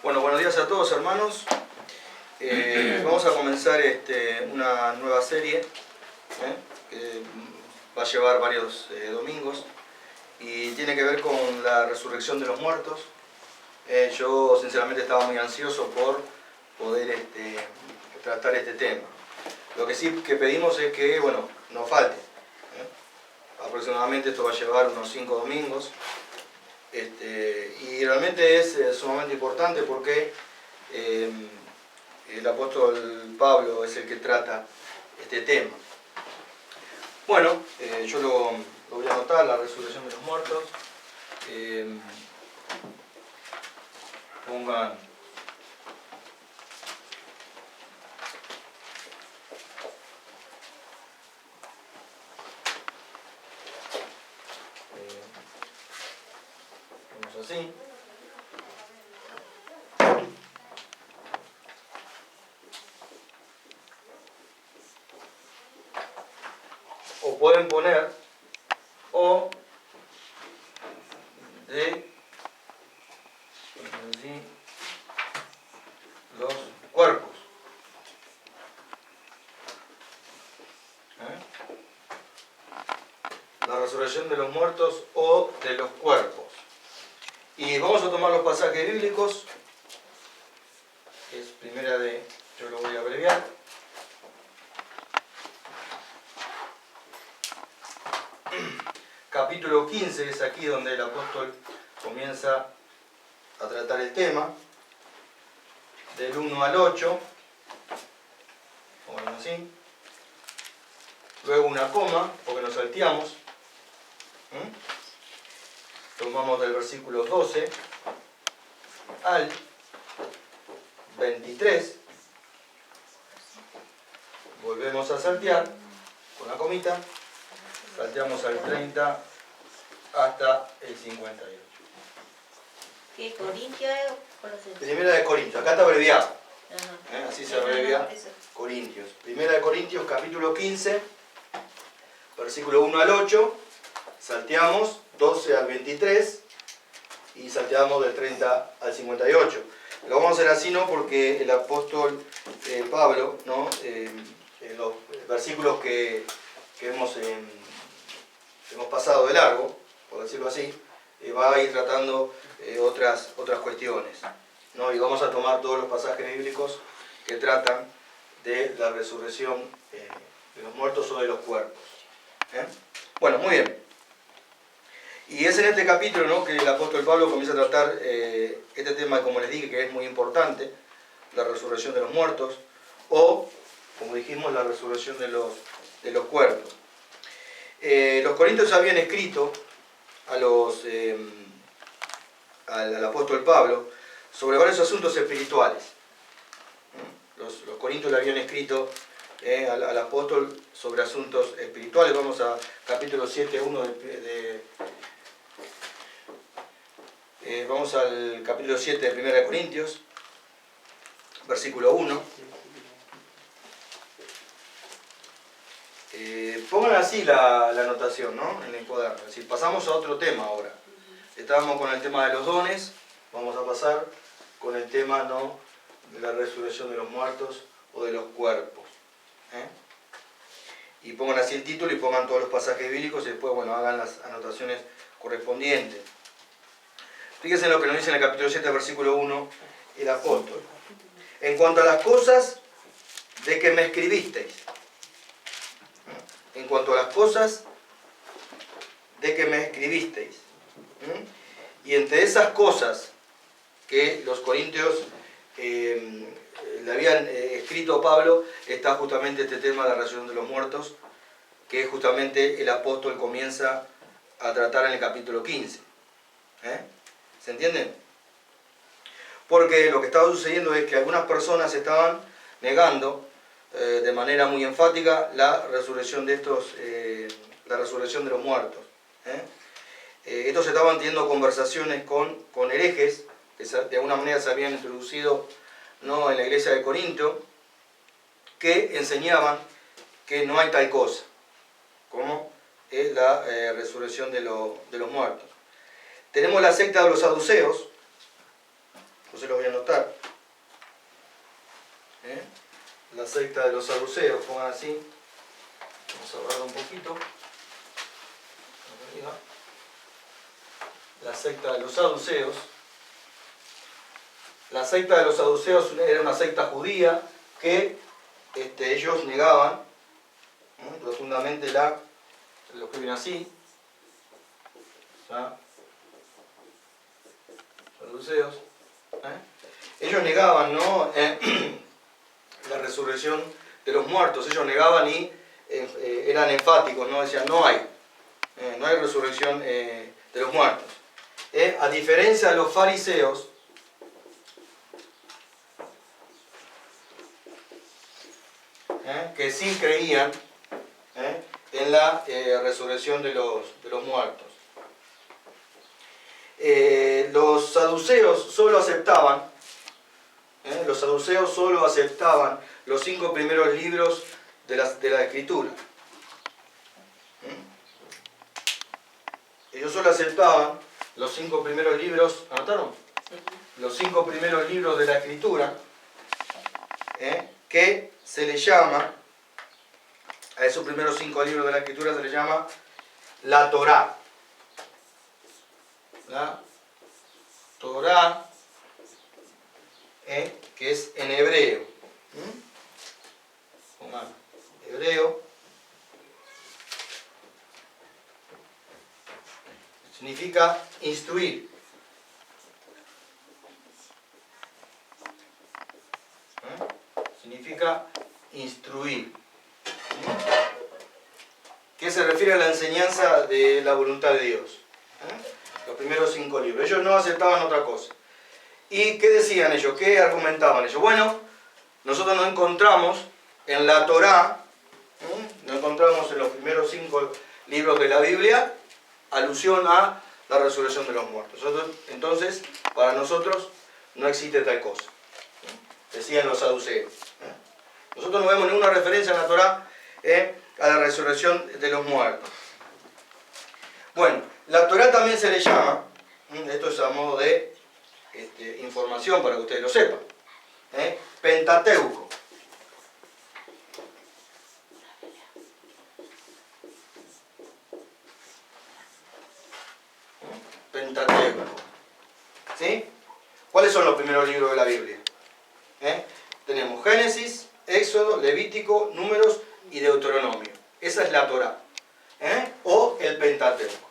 Bueno, buenos días a todos, hermanos. Vamos a comenzar una nueva serie que va a llevar varios domingos y tiene que ver con la resurrección de los muertos. Yo sinceramente estaba muy ansioso por poder tratar este tema. Lo que sí que pedimos es que, bueno, no falte. Aproximadamente esto va a llevar unos 5 domingos. Y realmente es sumamente importante porque el apóstol Pablo es el que trata este tema. Bueno, yo lo voy a anotar, la resurrección de los muertos. Pongan vamos así. O pueden poner o de así, los cuerpos. La resurrección de los muertos o de los cuerpos. Y vamos a tomar los pasajes bíblicos. Es primera de, yo lo voy a abreviar. Capítulo 15 es aquí donde el apóstol comienza a tratar el tema. Del 1 al 8. Pongan así. Luego una coma, porque nos salteamos. Tomamos del versículo 12 al 23. Volvemos a saltear con la comita. Salteamos al 30 hasta el 58. ¿Qué? ¿Corintios o Colosenses? Primera de Corintios, acá está abreviado. Ajá. Así se abrevia Corintios. Primera de Corintios, capítulo 15, versículo 1 al 8. Salteamos 12 al 23 y salteamos del 30 al 58. Lo vamos a hacer así, ¿no? Porque el apóstol Pablo, ¿no? En los versículos que hemos pasado de largo, por decirlo así, va a ir tratando otras cuestiones, ¿no? Y vamos a tomar todos los pasajes bíblicos que tratan de la resurrección de los muertos o de los cuerpos. Bueno, muy bien. Y es en este capítulo, ¿no?, que el apóstol Pablo comienza a tratar este tema, como les dije, que es muy importante, la resurrección de los muertos, o, como dijimos, la resurrección de los cuerpos. Los corintios habían escrito al apóstol Pablo sobre varios asuntos espirituales. Los corintios le habían escrito al apóstol sobre asuntos espirituales. Vamos a capítulo 7, vamos al capítulo 7 de 1 Corintios, versículo 1. Pongan así la anotación, ¿no?, en el cuaderno. Es decir, pasamos a otro tema ahora. Estábamos con el tema de los dones, vamos a pasar con el tema, ¿no?, de la resurrección de los muertos o de los cuerpos. Y pongan así el título y pongan todos los pasajes bíblicos y después, bueno, hagan las anotaciones correspondientes. Fíjense en lo que nos dice en el capítulo 7, versículo 1, el apóstol. En cuanto a las cosas de que me escribisteis. En cuanto a las cosas de que me escribisteis. Y entre esas cosas que los corintios le habían escrito a Pablo, está justamente este tema de la resurrección de los muertos, que justamente el apóstol comienza a tratar en el capítulo 15. ¿Se entienden? Porque lo que estaba sucediendo es que algunas personas estaban negando de manera muy enfática la resurrección de la resurrección de los muertos. Estos estaban teniendo conversaciones con herejes que de alguna manera se habían introducido, ¿no?, en la iglesia de Corinto, que enseñaban que no hay tal cosa como la resurrección de los muertos. Tenemos la secta de los saduceos, Entonces lo voy a anotar. La secta de los saduceos, pongan así. Vamos a borrar un poquito. Arriba. La secta de los saduceos. La secta de los saduceos era una secta judía que ellos negaban rotundamente lo que viene así. Saduceos. Ellos negaban, ¿no? La resurrección de los muertos. Ellos negaban y eran enfáticos, ¿no? Decían, no hay resurrección de los muertos. A diferencia de los fariseos, que sí creían en la resurrección de los muertos. Los saduceos solo aceptaban los 5 primeros libros de la Escritura. Ellos solo aceptaban los 5 primeros libros, ¿anotaron? Sí. Los 5 primeros libros de la Escritura, que se le llama, a esos primeros 5 libros de la Escritura se le llama la Torá. La Torá, que es en hebreo. Pongan hebreo. Significa instruir. Significa instruir. Que se refiere a la enseñanza de la voluntad de Dios. Los primeros 5 libros. Ellos no aceptaban otra cosa. ¿Y qué decían ellos? ¿Qué argumentaban ellos? Bueno, nosotros no encontramos en la Torá, no encontramos en los primeros 5 libros de la Biblia, alusión a la resurrección de los muertos. Entonces, para nosotros no existe tal cosa. Decían los saduceos. Nosotros no vemos ninguna referencia en la Torá a la resurrección de los muertos. Bueno, la Torá también se le llama, esto es a modo de información para que ustedes lo sepan, Pentateuco. Pentateuco. ¿Sí? ¿Cuáles son los primeros libros de la Biblia? Tenemos Génesis, Éxodo, Levítico, Números y Deuteronomio. Esa es la Torá. O el Pentateuco.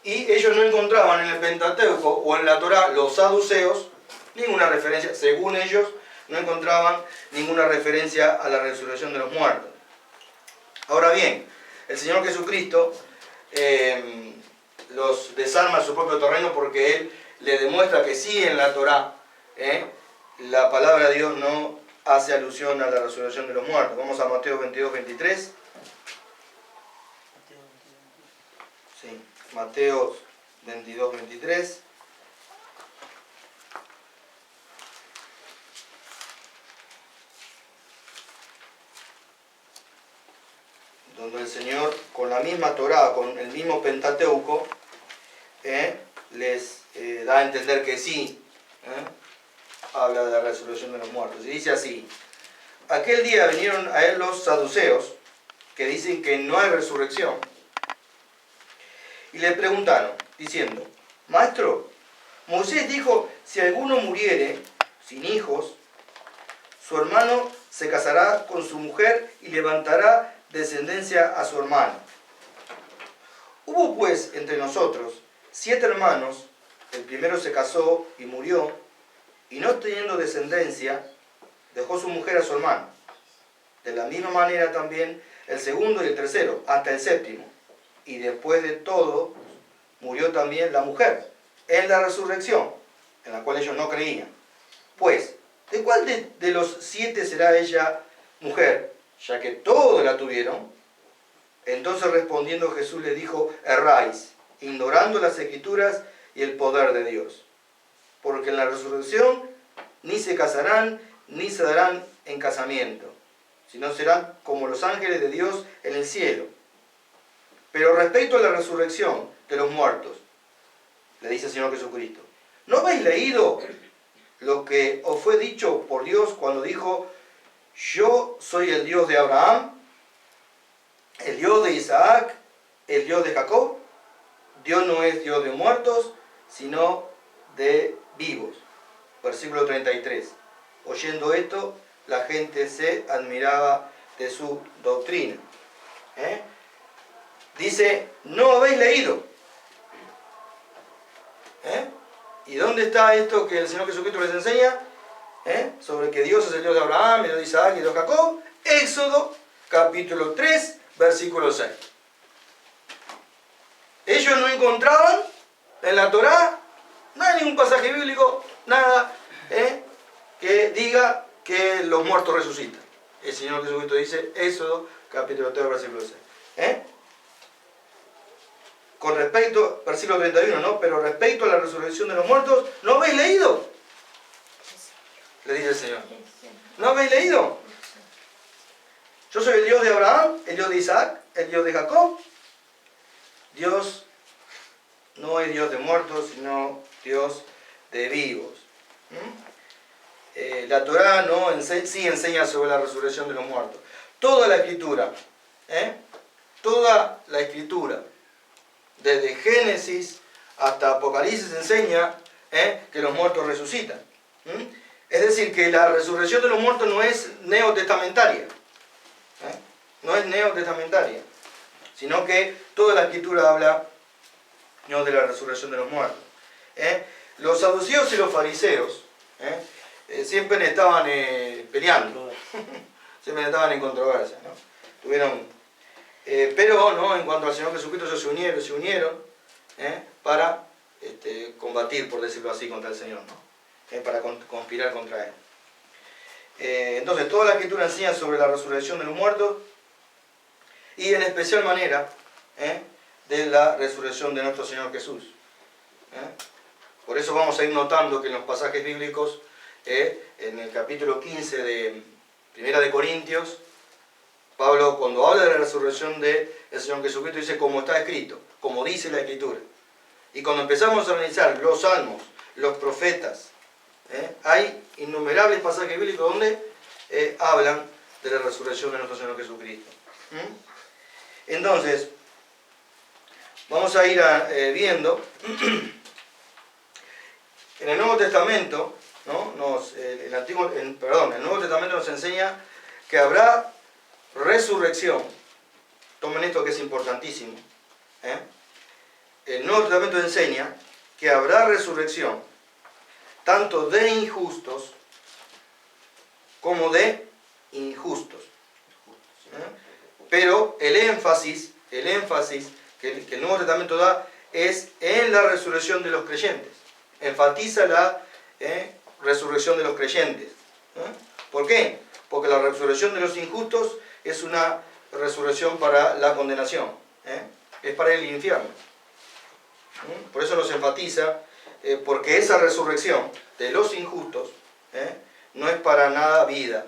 Y ellos no encontraban en el Pentateuco o en la Torá, los saduceos, ninguna referencia, según ellos, no encontraban ninguna referencia a la resurrección de los muertos. Ahora bien, el Señor Jesucristo los desarma en su propio terreno porque Él le demuestra que sí en la Torá la palabra de Dios no hace alusión a la resurrección de los muertos. Vamos a Mateo 22, 23. Sí, Mateo 22, 23. Donde el Señor, con la misma Torá, con el mismo Pentateuco, les da a entender que sí, habla de la resurrección de los muertos. Y dice así: aquel día vinieron a él los saduceos, que dicen que no hay resurrección, y le preguntaron, diciendo: Maestro, Moisés dijo, si alguno muriere sin hijos, su hermano se casará con su mujer y levantará descendencia a su hermano. Hubo pues entre nosotros 7 hermanos, el primero se casó y murió, y no teniendo descendencia, dejó su mujer a su hermano. De la misma manera también el segundo y el tercero, hasta el séptimo. Y después de todo, murió también la mujer, en la resurrección, en la cual ellos no creían. Pues, ¿de cuál de los 7 será ella mujer, ya que todos la tuvieron? Entonces respondiendo Jesús le dijo: erráis, ignorando las Escrituras y el poder de Dios. Porque en la resurrección ni se casarán, ni se darán en casamiento, sino serán como los ángeles de Dios en el cielo. Pero respecto a la resurrección de los muertos, le dice el Señor Jesucristo. ¿No habéis leído lo que os fue dicho por Dios cuando dijo: yo soy el Dios de Abraham, el Dios de Isaac, el Dios de Jacob? Dios no es Dios de muertos, sino de vivos. Versículo 33. Oyendo esto, la gente se admiraba de su doctrina. Dice: no habéis leído. ¿Y dónde está esto que el Señor Jesucristo les enseña? Sobre que Dios es el Dios de Abraham, el Dios de Isaac y el Dios de Jacob. Éxodo capítulo 3, versículo 6. Ellos no encontraban en la Torá, no hay ningún pasaje bíblico, nada que diga que los muertos resucitan. El Señor Jesucristo dice, Éxodo capítulo 3, versículo 6. Con respecto, versículo 31, ¿no? Pero respecto a la resurrección de los muertos, ¿no habéis leído? Le dice el Señor. ¿No habéis leído? Yo soy el Dios de Abraham, el Dios de Isaac, el Dios de Jacob. Dios no es Dios de muertos, sino Dios de vivos. La Torá no sí enseña sobre la resurrección de los muertos. Toda la Escritura, toda la Escritura, desde Génesis hasta Apocalipsis, enseña que los muertos resucitan. Es decir, que la resurrección de los muertos no es neotestamentaria. No es neotestamentaria, sino que toda la Escritura habla de la resurrección de los muertos. Los saduceos y los fariseos siempre estaban peleando, siempre estaban en controversia, ¿no? Pero ¿no? En cuanto al Señor Jesucristo, ellos se unieron para combatir, por decirlo así, contra el Señor, ¿no? Para conspirar contra Él. Entonces, toda la Escritura enseña sobre la resurrección de los muertos y en especial manera de la resurrección de nuestro Señor Jesús. Por eso vamos a ir notando que en los pasajes bíblicos, en el capítulo 15 de Primera de Corintios, Pablo, cuando habla de la resurrección del Señor Jesucristo, dice como está escrito, como dice la Escritura. Y cuando empezamos a analizar los salmos, los profetas, hay innumerables pasajes bíblicos donde hablan de la resurrección de nuestro Señor Jesucristo. Entonces, vamos a ir viendo. En el Nuevo Testamento, ¿no? El Nuevo Testamento nos enseña que habrá resurrección. Tomen esto que es importantísimo. El Nuevo Testamento enseña que habrá resurrección tanto de injustos como de injustos. Pero el énfasis que el Nuevo Testamento da es en la resurrección de los creyentes. Enfatiza la resurrección de los creyentes. ¿Por qué? Porque la resurrección de los injustos es una resurrección para la condenación. Es para el infierno. Por eso nos enfatiza, porque esa resurrección de los injustos no es para nada vida.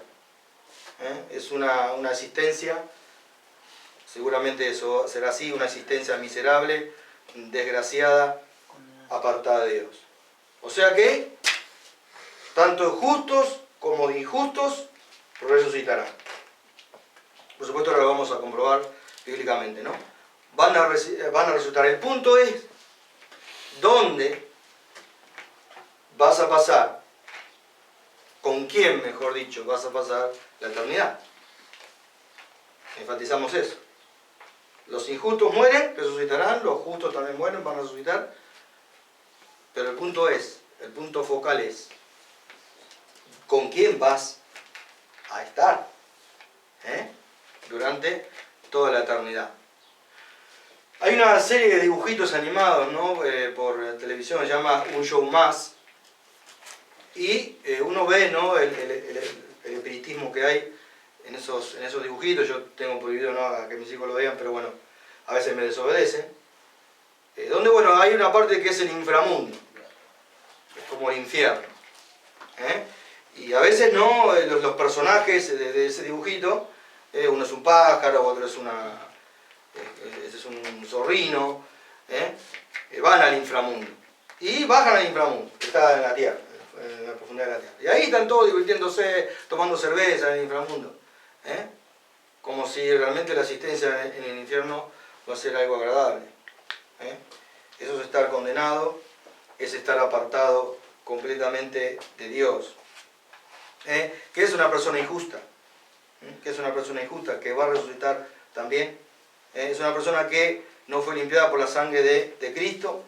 Es una existencia, seguramente eso será así, una existencia miserable, desgraciada, apartada de Dios. O sea que, tanto justos como injustos resucitarán. Por supuesto ahora lo vamos a comprobar bíblicamente, ¿no? Van a resucitar. El punto es, ¿dónde vas a pasar? ¿Con quién, mejor dicho, vas a pasar la eternidad? Enfatizamos eso. Los injustos mueren, resucitarán, los justos también mueren, van a resucitar. Pero el punto focal es, ¿con quién vas a estar durante toda la eternidad? Hay una serie de dibujitos animados, ¿no? Por televisión, se llama Un Show Más. Y uno ve, ¿no? el espiritismo que hay en esos dibujitos. Yo tengo prohibido, ¿no?, que mis hijos lo vean, pero bueno, a veces me desobedecen. Donde, bueno, hay una parte que es el inframundo. Es como el infierno. Y a veces, ¿no?, los personajes de ese dibujito, uno es un pájaro, otro es un zorrino, van al inframundo. y bajan al inframundo, que está en la tierra, en la profundidad de la tierra. Y ahí están todos divirtiéndose, tomando cerveza en el inframundo. Como si realmente la asistencia en el infierno va a ser algo agradable. Eso es estar condenado, es estar apartado completamente de Dios. ¿Qué es una persona injusta? ¿Qué es una persona injusta? Que va a resucitar también. Es una persona que no fue limpiada por la sangre de Cristo,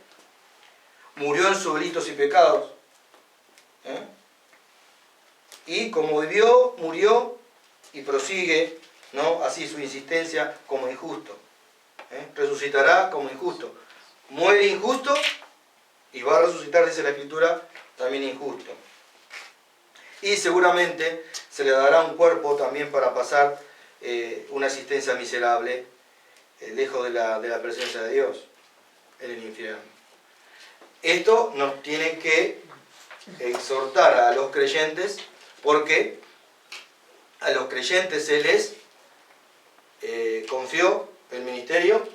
murió en sus delitos y pecados, y como vivió, murió y prosigue, ¿no?, así su insistencia como injusto. Resucitará como injusto. Muere injusto y va a resucitar, dice la Escritura, también injusto. Y seguramente se le dará un cuerpo también para pasar una existencia miserable, lejos de la presencia de Dios, en el infierno. Esto nos tiene que exhortar a los creyentes, porque a los creyentes se les confió el ministerio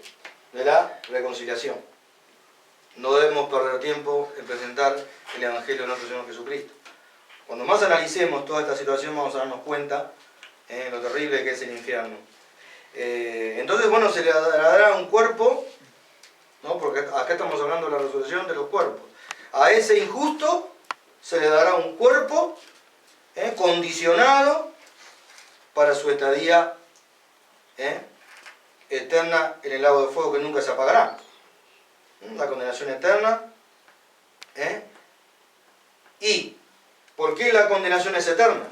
de la reconciliación. No debemos perder tiempo en presentar el Evangelio de nuestro Señor Jesucristo. Cuando más analicemos toda esta situación vamos a darnos cuenta lo terrible que es el infierno. Entonces, bueno, se le dará un cuerpo, ¿no?, porque acá estamos hablando de la resurrección de los cuerpos. A ese injusto se le dará un cuerpo condicionado para su estadía eterna en el lago de fuego que nunca se apagará. La condenación eterna. ¿Y por qué la condenación es eterna?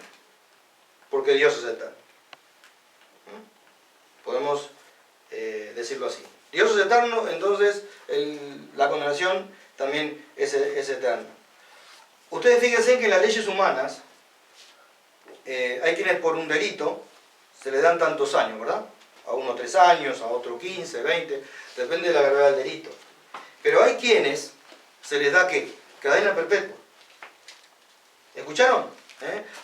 Porque Dios es eterno. Podemos decirlo así. Dios es eterno, entonces la condenación también es eterna. Ustedes fíjense que en las leyes humanas hay quienes por un delito se le dan tantos años, ¿verdad? A uno 3 años, a otro 15, 20, depende de la gravedad del delito. Pero hay quienes se les da, ¿qué? Cadena perpetua. ¿Escucharon?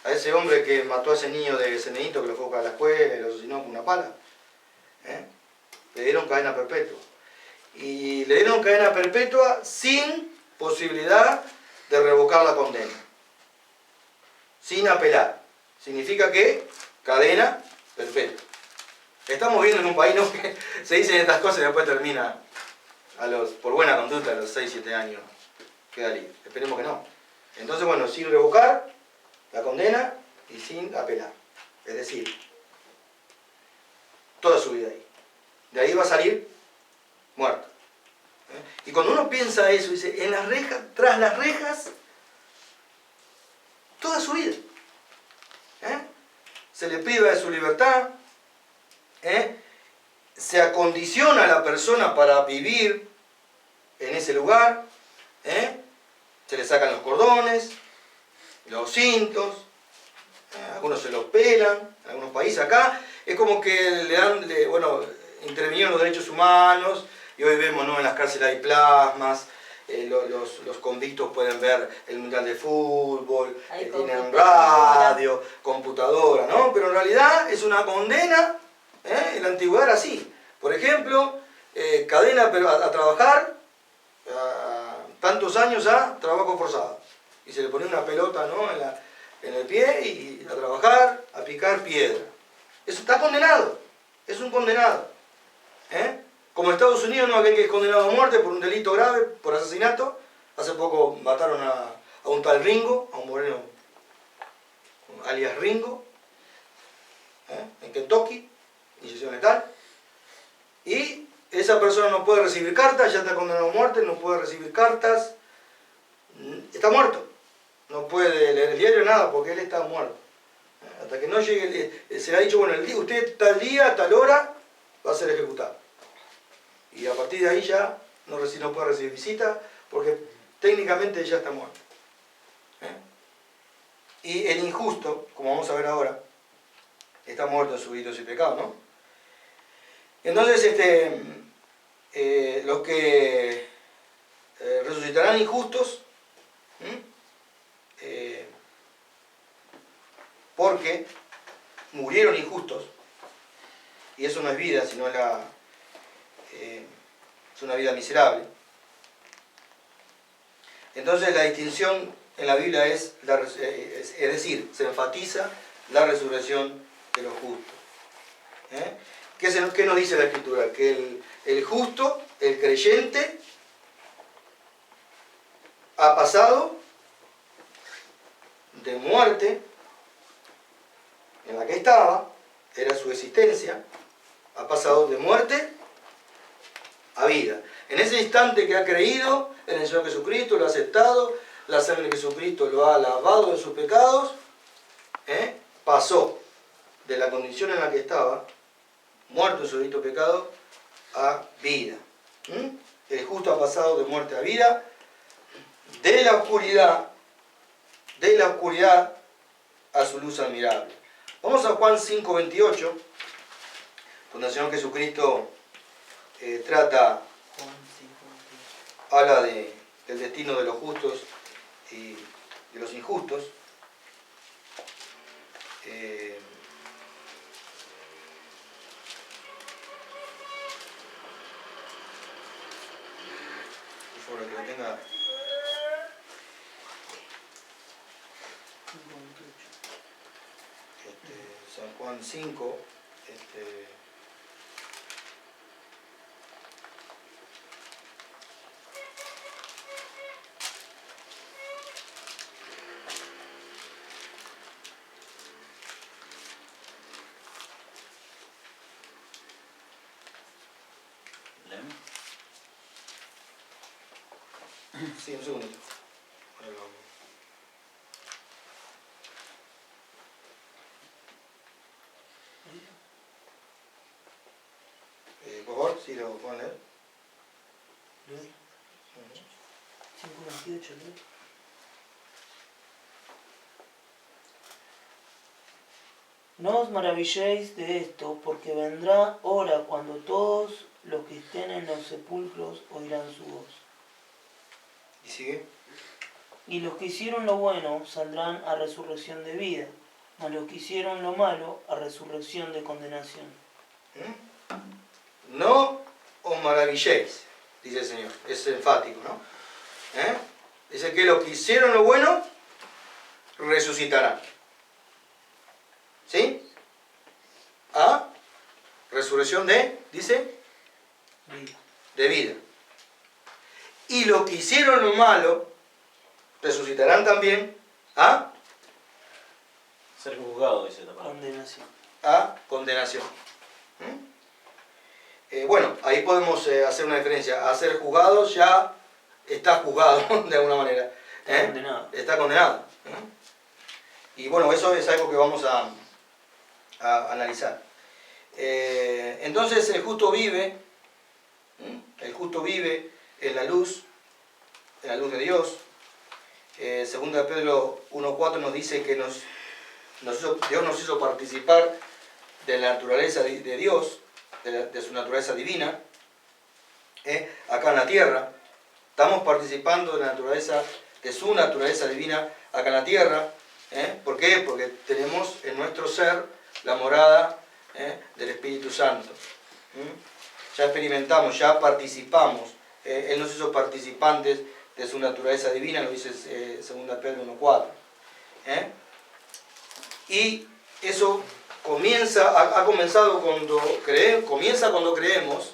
A ese hombre que mató a ese niño de ese nenito que lo fue a la escuela y lo asesinó con una pala. Le dieron cadena perpetua. Y le dieron cadena perpetua sin posibilidad de revocar la condena. Sin apelar. Significa que cadena perpetua. Estamos viendo en un país, ¿no?, que se dicen estas cosas y después termina por buena conducta a los 6, 7 años. Queda libre. Esperemos que no. Entonces, bueno, sin revocar la condena y sin apelar. Es decir, toda su vida ahí. De ahí va a salir muerto. Y cuando uno piensa eso, dice, en las rejas, tras las rejas, toda su vida. Se le priva de su libertad, se acondiciona a la persona para vivir en ese lugar, se le sacan los cordones, los cintos, algunos se los pelan, en algunos países acá, es como que le dan, intervinieron los derechos humanos, y hoy vemos, ¿no?, en las cárceles hay plasmas, los convictos pueden ver el mundial de fútbol, tienen radio, computadora, ¿no? Pero en realidad es una condena. En la antigüedad era así. Por ejemplo, cadena pero a trabajar, tantos años a trabajo forzado. Y se le ponía una pelota, ¿no?, en el pie y a trabajar, a picar piedra. Eso está condenado. Es un condenado. Como en Estados Unidos, ¿no?, aquel que es condenado a muerte por un delito grave, por asesinato. Hace poco mataron a un tal Ringo, a un moreno alias Ringo, en Kentucky, inyección letal. Y esa persona no puede recibir cartas, ya está condenado a muerte, no puede recibir cartas, está muerto. No puede leer el diario, nada, porque él está muerto. Hasta que no llegue, se le ha dicho, bueno, usted tal día, tal hora, va a ser ejecutado. Y a partir de ahí ya no puede recibir visita, porque técnicamente ya está muerto. Y el injusto, como vamos a ver ahora, está muerto en sus delitos y pecados, ¿no? Entonces, los que resucitarán injustos, porque murieron injustos, y eso no es vida, sino es una vida miserable. Entonces la distinción en la Biblia es decir, se enfatiza la resurrección de los justos. ¿Qué nos dice la Escritura? Que el justo, el creyente, ha pasado de muerte en la que estaba, era su existencia, ha pasado de muerte a vida. En ese instante que ha creído en el Señor Jesucristo, lo ha aceptado, la sangre de Jesucristo lo ha lavado de sus pecados, pasó de la condición en la que estaba, muerto en su bendito pecado, a vida. El justo ha pasado de muerte a vida, de la oscuridad a su luz admirable. Vamos a Juan 5:28, donde el Señor Jesucristo habla del destino de los justos y de los injustos. Por favor, que lo tenga. San Juan 5, sí, un segundito. Por favor, si lo pueden leer. 5:28, ¿no? No os maravilléis de esto, porque vendrá hora cuando todos los que estén en los sepulcros oirán su voz. ¿Y sigue? Y los que hicieron lo bueno saldrán a resurrección de vida, mas los que hicieron lo malo a resurrección de condenación. No os maravilléis, dice el Señor. Es enfático, ¿no? Dice que los que hicieron lo bueno resucitarán. ¿Sí? A resurrección dice, Vida. de vida. Y los que hicieron lo malo resucitarán también a Ser juzgado, dice la palabra. Condenación. a condenación. Bueno, ahí podemos hacer una diferencia. A ser juzgado ya está juzgado de alguna manera. Está condenado. Está condenado. Y bueno, eso es algo que vamos a analizar. Entonces el justo vive en la luz de Dios. Segunda de Pedro 1:4 nos dice que Dios nos hizo participar de la naturaleza de Dios, de su naturaleza divina, acá en la tierra. Estamos participando de su naturaleza divina acá en la tierra. ¿Por qué? Porque tenemos en nuestro ser la morada del Espíritu Santo. Ya experimentamos, ya participamos. Él nos hizo participantes de su naturaleza divina, lo dice 2 Pedro 1:4. Y eso ha comenzado cuando creemos,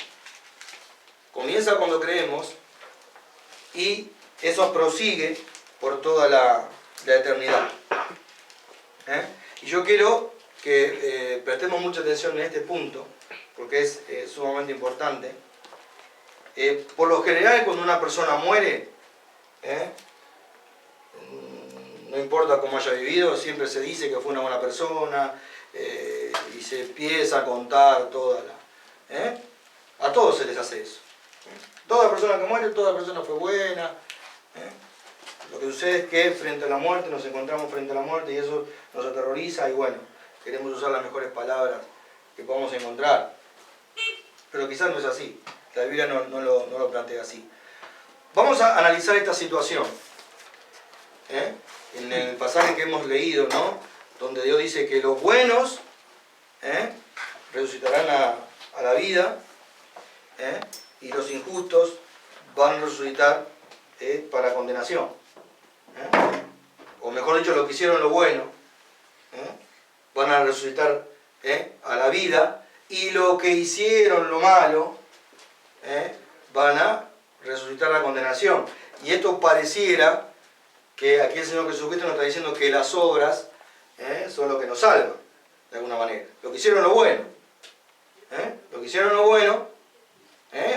y eso prosigue por toda la eternidad. Y yo quiero que prestemos mucha atención en este punto, porque es sumamente importante. Por lo general, cuando una persona muere, no importa cómo haya vivido, siempre se dice que fue una buena persona, y se empieza a contar a todos se les hace eso. Toda persona que muere, toda persona fue buena. Lo que sucede es que frente a la muerte, nos encontramos frente a la muerte y eso nos aterroriza, y bueno, queremos usar las mejores palabras que podamos encontrar. Pero quizás no es así. La Biblia no lo plantea así. Vamos a analizar esta situación. En el pasaje que hemos leído, ¿no? Donde Dios dice que los buenos resucitarán a la vida, y los injustos van a resucitar para condenación. O mejor dicho, los que hicieron lo bueno van a resucitar a la vida, y los que hicieron lo malo van a resucitar a la condenación. Y esto pareciera que aquí el Señor Jesucristo nos está diciendo que las obras son lo que nos salvan, de alguna manera. Los que hicieron lo bueno, los que hicieron lo bueno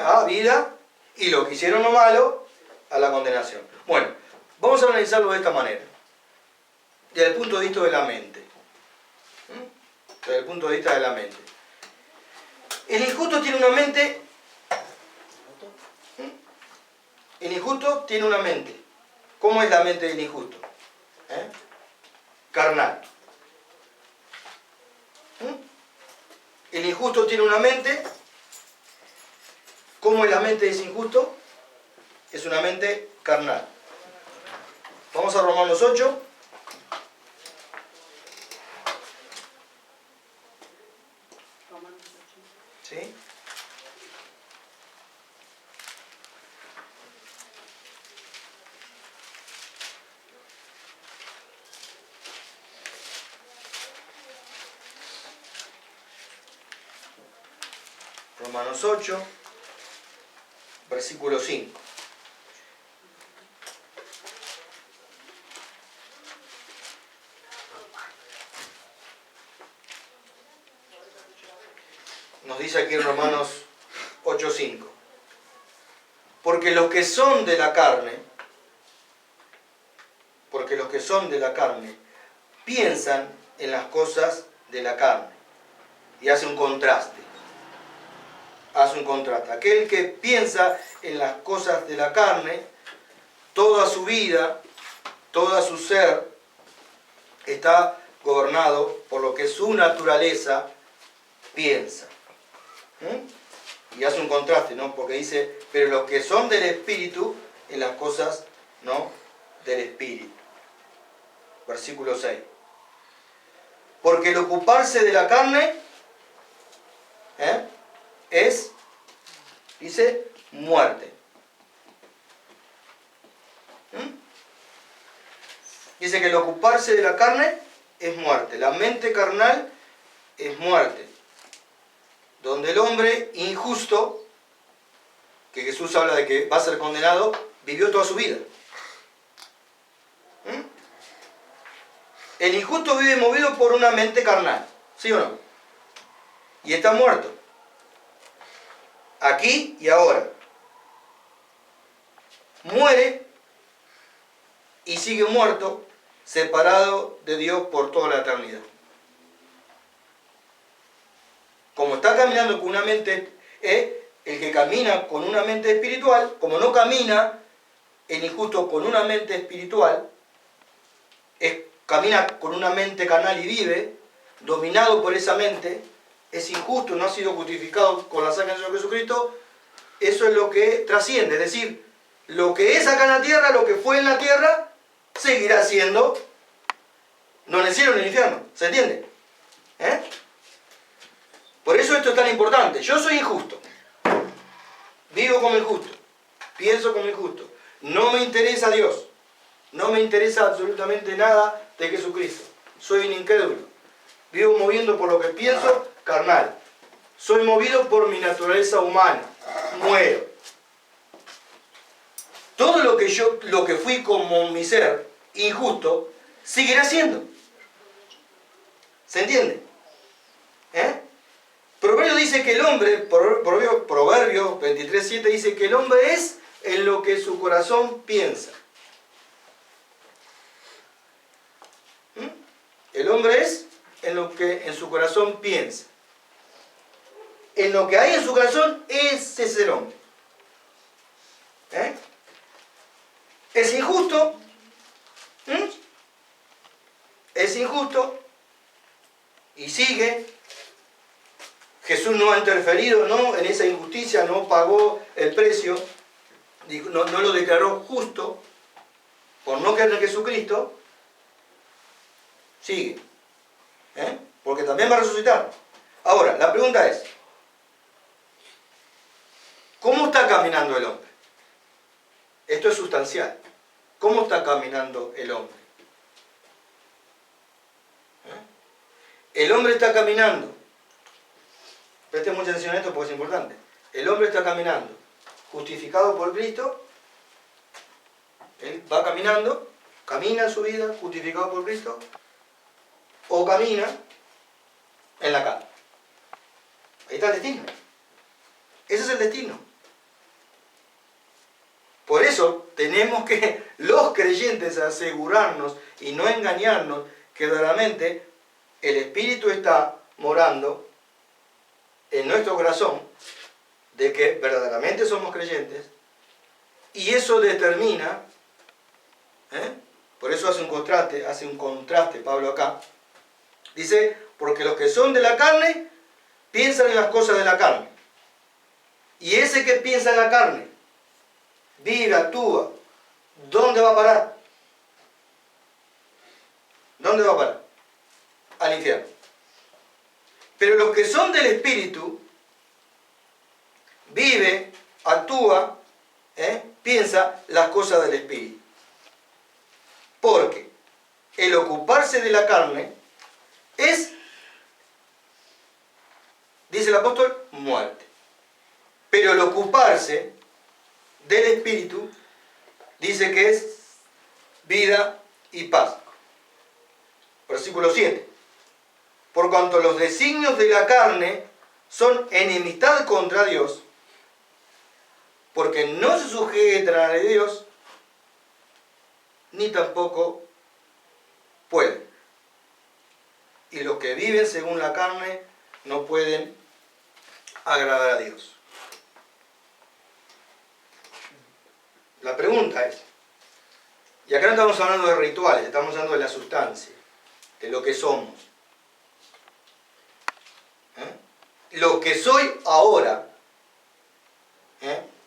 a vida, y los que hicieron lo malo a la condenación. Bueno, vamos a analizarlo de esta manera, desde el punto de vista de la mente. Desde el punto de vista de la mente. El injusto tiene una mente. El injusto tiene una mente. ¿Cómo es la mente del injusto? Carnal. El injusto tiene una mente. ¿Cómo es la mente de ese injusto? Es una mente carnal. Vamos a Romanos 8. ¿Sí? Romanos 8, versículo 5. Nos dice aquí en Romanos 8:5. Porque los que son de la carne, piensan en las cosas de la carne. Y hace un contraste. Aquel que piensa en las cosas de la carne, toda su vida, toda su ser, está gobernado por lo que su naturaleza piensa. Y hace un contraste, ¿no? Porque dice, pero los que son del Espíritu, en las cosas, ¿no?, del Espíritu. Versículo 6. Porque el ocuparse de la carne es, dice, muerte. Dice que el ocuparse de la carne es muerte. La mente carnal es muerte. Donde el hombre injusto, que Jesús habla de que va a ser condenado, vivió toda su vida. El injusto vive movido por una mente carnal, ¿sí o no? Y está muerto. Aquí y ahora. Muere y sigue muerto, separado de Dios por toda la eternidad. Como está caminando con una mente, el que camina con una mente espiritual, como no camina el injusto con una mente espiritual, camina con una mente carnal y vive, dominado por esa mente, es injusto, no ha sido justificado con la sangre del Señor Jesucristo. Eso es lo que trasciende, es decir, lo que es acá en la tierra, lo que fue en la tierra, seguirá siendo, no en el cielo ni en el infierno, ¿se entiende? Por eso esto es tan importante. Yo soy injusto, vivo como injusto, pienso como injusto, no me interesa Dios, no me interesa absolutamente nada de Jesucristo, soy un incrédulo, vivo moviendo por lo que pienso carnal, soy movido por mi naturaleza humana, muero. Todo lo que fui como mi ser injusto, seguirá siendo. ¿Se entiende? Proverbio dice que el hombre, Proverbio 23:7 dice que el hombre es en lo que su corazón piensa. El hombre es en lo que en su corazón piensa. En lo que hay en su corazón, ese es el hombre. Es injusto. Es injusto. Y sigue. Jesús no ha interferido, ¿no?, en esa injusticia, no pagó el precio, no lo declaró justo, por no creer en Jesucristo. Sigue. Porque también va a resucitar. Ahora, la pregunta es, ¿cómo está caminando el hombre? Esto es sustancial. ¿Cómo está caminando el hombre? El hombre está caminando. Presten mucha atención a esto porque es importante. El hombre está caminando, justificado por Cristo. Él va caminando, camina en su vida, justificado por Cristo, o camina en la carne. Ahí está el destino. Ese es el destino. Por eso tenemos que, los creyentes, asegurarnos y no engañarnos que verdaderamente el Espíritu está morando en nuestro corazón, de que verdaderamente somos creyentes, y eso determina, por eso hace un contraste Pablo acá, dice, porque los que son de la carne, piensan en las cosas de la carne, y ese que piensa en la carne, vive, actúa, ¿dónde va a parar? ¿Dónde va a parar? Al infierno. Pero los que son del Espíritu, vive, actúa, piensa las cosas del Espíritu. Porque el ocuparse de la carne es, dice el apóstol, muerte. Pero el ocuparse del Espíritu dice que es vida y paz. Versículo 7. Por cuanto los designios de la carne son enemistad contra Dios, porque no se sujetan a la ley de Dios, ni tampoco pueden. Y los que viven según la carne no pueden agradar a Dios. La pregunta es, y acá no estamos hablando de rituales, estamos hablando de la sustancia, de lo que somos. Lo que soy ahora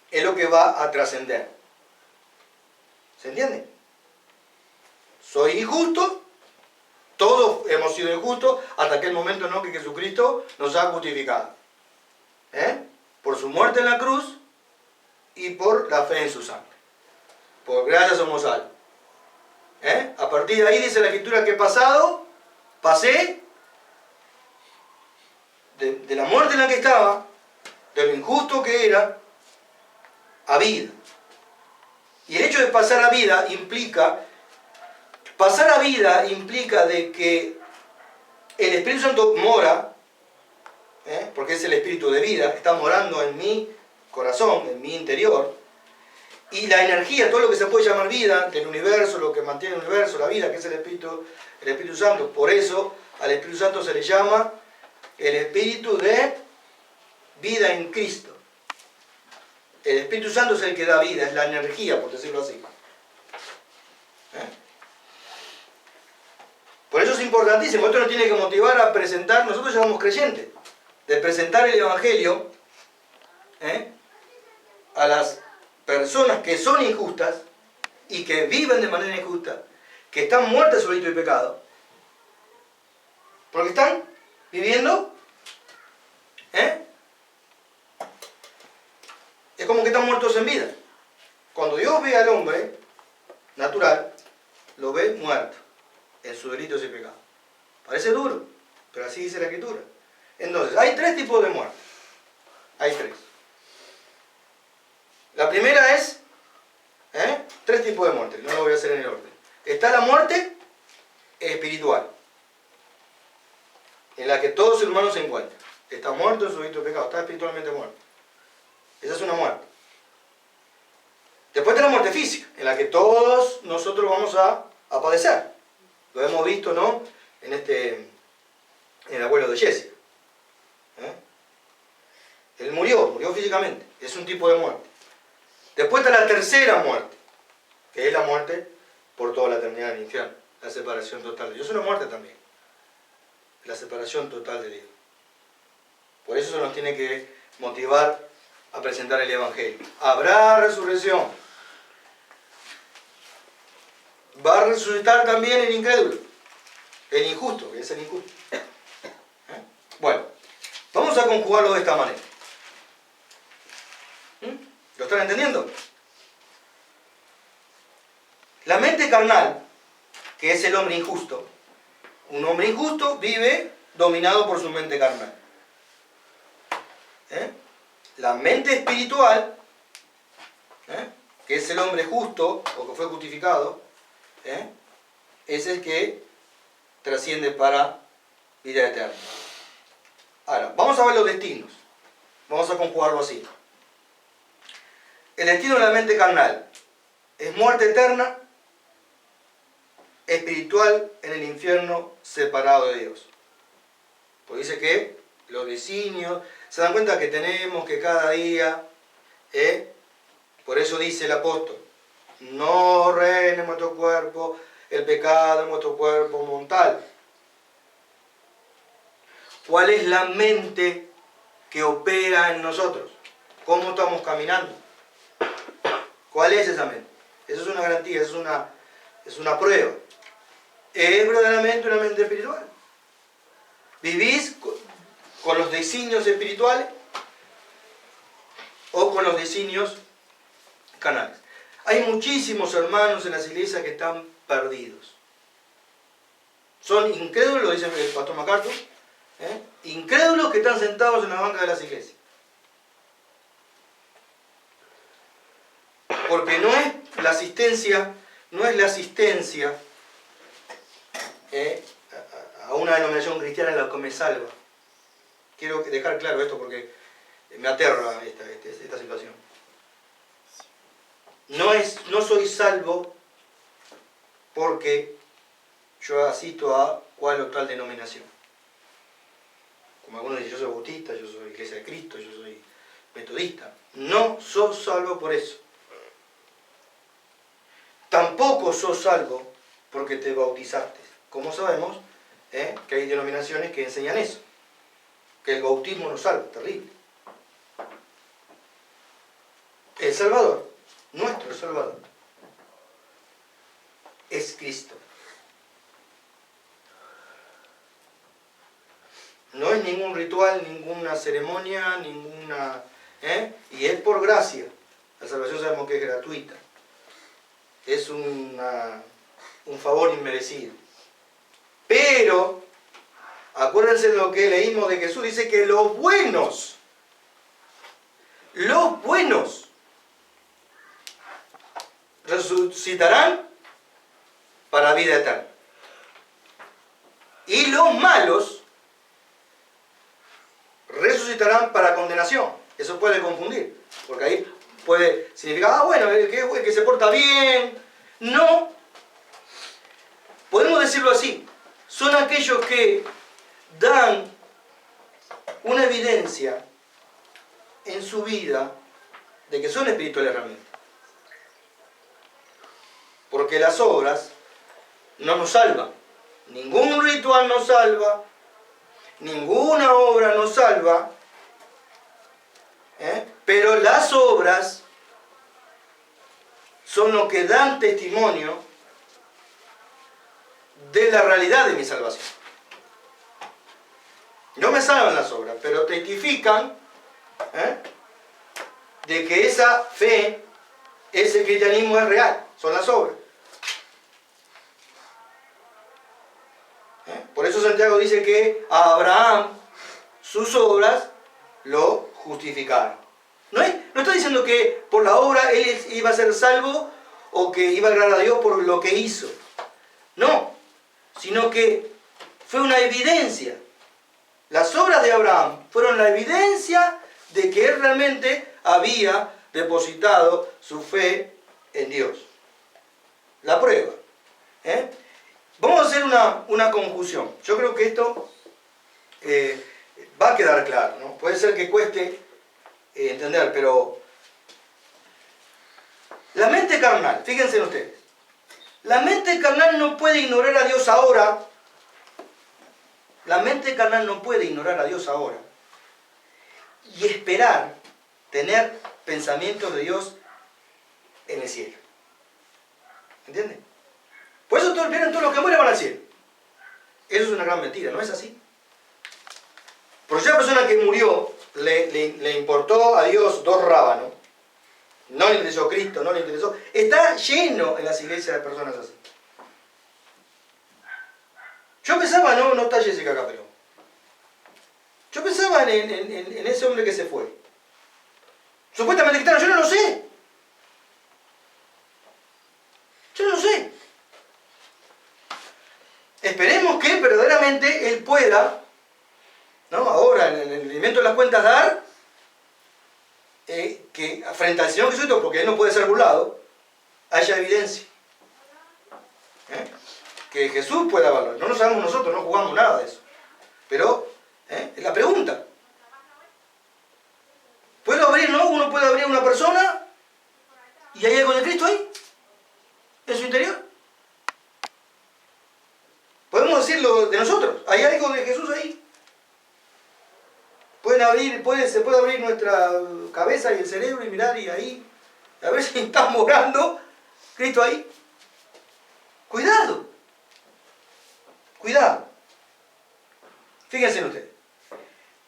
es lo que va a trascender. ¿Se entiende? Soy injusto, todos hemos sido injustos hasta aquel momento no que Jesucristo nos ha justificado. Por su muerte en la cruz y por la fe en su sangre. Por gracia somos salvos. A partir de ahí dice la Escritura que pasé de la muerte en la que estaba, de lo injusto que era, a vida. Y el hecho de pasar a vida implica de que el Espíritu Santo mora, porque es el Espíritu de vida, está morando en mi corazón, en mi interior, y la energía, todo lo que se puede llamar vida del universo, lo que mantiene el universo, la vida, que es el Espíritu Santo. Por eso al Espíritu Santo se le llama el Espíritu de vida en Cristo. El Espíritu Santo es el que da vida, es la energía, por decirlo así. Por eso es importantísimo, esto nos tiene que motivar a presentar, nosotros ya somos creyentes, de presentar el Evangelio a las personas que son injustas y que viven de manera injusta, que están muertas sobre delito y pecado, porque están viviendo, es como que están muertos en vida. Cuando Dios ve al hombre natural, lo ve muerto en sus delitos y pecados. Parece duro, pero así dice la Escritura. Entonces, hay tres tipos de muerte. Hay tres. La primera es, tres tipos de muerte, no lo voy a hacer en el orden. Está la muerte espiritual, en la que todo ser humano se encuentra. Está muerto en su delito y pecado, está espiritualmente muerto. Esa es una muerte. Después está la muerte física, en la que todos nosotros vamos a padecer. Lo hemos visto, ¿no? En el abuelo de Jesse. Él murió físicamente. Es un tipo de muerte. Después está la tercera muerte, que es la muerte por toda la eternidad del infierno. La separación total de Dios. Es una muerte también. La separación total de Dios. Por eso nos tiene que motivar a presentar el Evangelio. Habrá resurrección. Va a resucitar también el incrédulo, el injusto, que es el injusto. Bueno, vamos a conjugarlo de esta manera. ¿Lo están entendiendo? La mente carnal, que es el hombre injusto. Un hombre injusto vive dominado por su mente carnal. La mente espiritual, que es el hombre justo, o que fue justificado, es el que trasciende para vida eterna. Ahora, vamos a ver los destinos. Vamos a conjugarlo así. El destino de la mente carnal es muerte eterna, espiritual en el infierno, separado de Dios. Pues dice que los designios, se dan cuenta que tenemos que cada día, por eso dice el apóstol, no reine en vuestro cuerpo el pecado en vuestro cuerpo mortal. ¿Cuál es la mente que opera en nosotros? ¿Cómo estamos caminando? ¿Cuál es esa mente? Eso es una garantía, es una prueba. ¿Es verdaderamente una mente espiritual? ¿Vivís con los designios espirituales o con los designios carnales? Hay muchísimos hermanos en las iglesias que están perdidos. Son incrédulos, dice el pastor MacArthur, incrédulos que están sentados en la banca de las iglesias. Porque no es la asistencia a una denominación cristiana la que me salva. Quiero dejar claro esto porque me aterra esta situación. No soy salvo porque yo asisto a cual o tal denominación. Como algunos dicen, yo soy bautista, yo soy Iglesia de Cristo, yo soy metodista. No sos salvo por eso. Tampoco sos salvo porque te bautizaste. Como sabemos, que hay denominaciones que enseñan eso. Que el bautismo nos salva, terrible. El Salvador, nuestro Salvador, es Cristo. No es ningún ritual, ninguna ceremonia, ninguna... Y es por gracia. La salvación sabemos que es gratuita. Es un favor inmerecido. Pero, acuérdense de lo que leímos de Jesús, dice que los buenos resucitarán para vida eterna. Y los malos resucitarán para condenación. Eso puede confundir, porque ahí puede significar, bueno, el que se porta bien. No. Podemos decirlo así. Son aquellos que dan una evidencia en su vida de que son espirituales realmente. Porque las obras no nos salvan. Ningún ritual nos salva. Ninguna obra nos salva. Pero las obras son lo que dan testimonio de la realidad de mi salvación. No me salvan las obras, pero testifican de que esa fe, ese cristianismo es real, son las obras. Por eso Santiago dice que a Abraham sus obras lo justificaron. No está diciendo que por la obra él iba a ser salvo o que iba a agradar a Dios por lo que hizo. No, sino que fue una evidencia. Las obras de Abraham fueron la evidencia de que él realmente había depositado su fe en Dios. La prueba. Vamos a hacer una conjunción. Yo creo que esto va a quedar claro, ¿no? Puede ser que cueste entender, pero la mente carnal, fíjense ustedes, la mente carnal no puede ignorar a Dios ahora. La mente carnal no puede ignorar a Dios ahora y esperar tener pensamientos de Dios en el cielo. ¿Entienden? Por eso todos los que mueren van al cielo. Eso es una gran mentira, ¿no es así? Porque si una persona que murió le importó a Dios 2 rábanos, No le interesó Cristo, no le interesó. Está lleno en las iglesias de personas así. Yo pensaba, no está Jessica acá, pero... Yo pensaba en ese hombre que se fue. Supuestamente cristiano, yo no lo sé. Yo no lo sé. Esperemos que verdaderamente él pueda, ¿no? Ahora, en el rendimiento de las cuentas, dar que frente al Señor Jesucristo, porque él no puede ser burlado, haya evidencia. Que Jesús pueda valorar. No lo sabemos nosotros, no jugamos nada de eso. Pero, es la pregunta. ¿Puedo abrir, no? Uno puede abrir una persona y hay algo de Cristo ahí, en su interior. Podemos decirlo de nosotros, hay algo de Jesús ahí. Se puede abrir nuestra cabeza y el cerebro y mirar y ahí, a ver si está morando Cristo ahí. Cuidado. Cuidado. Fíjense ustedes.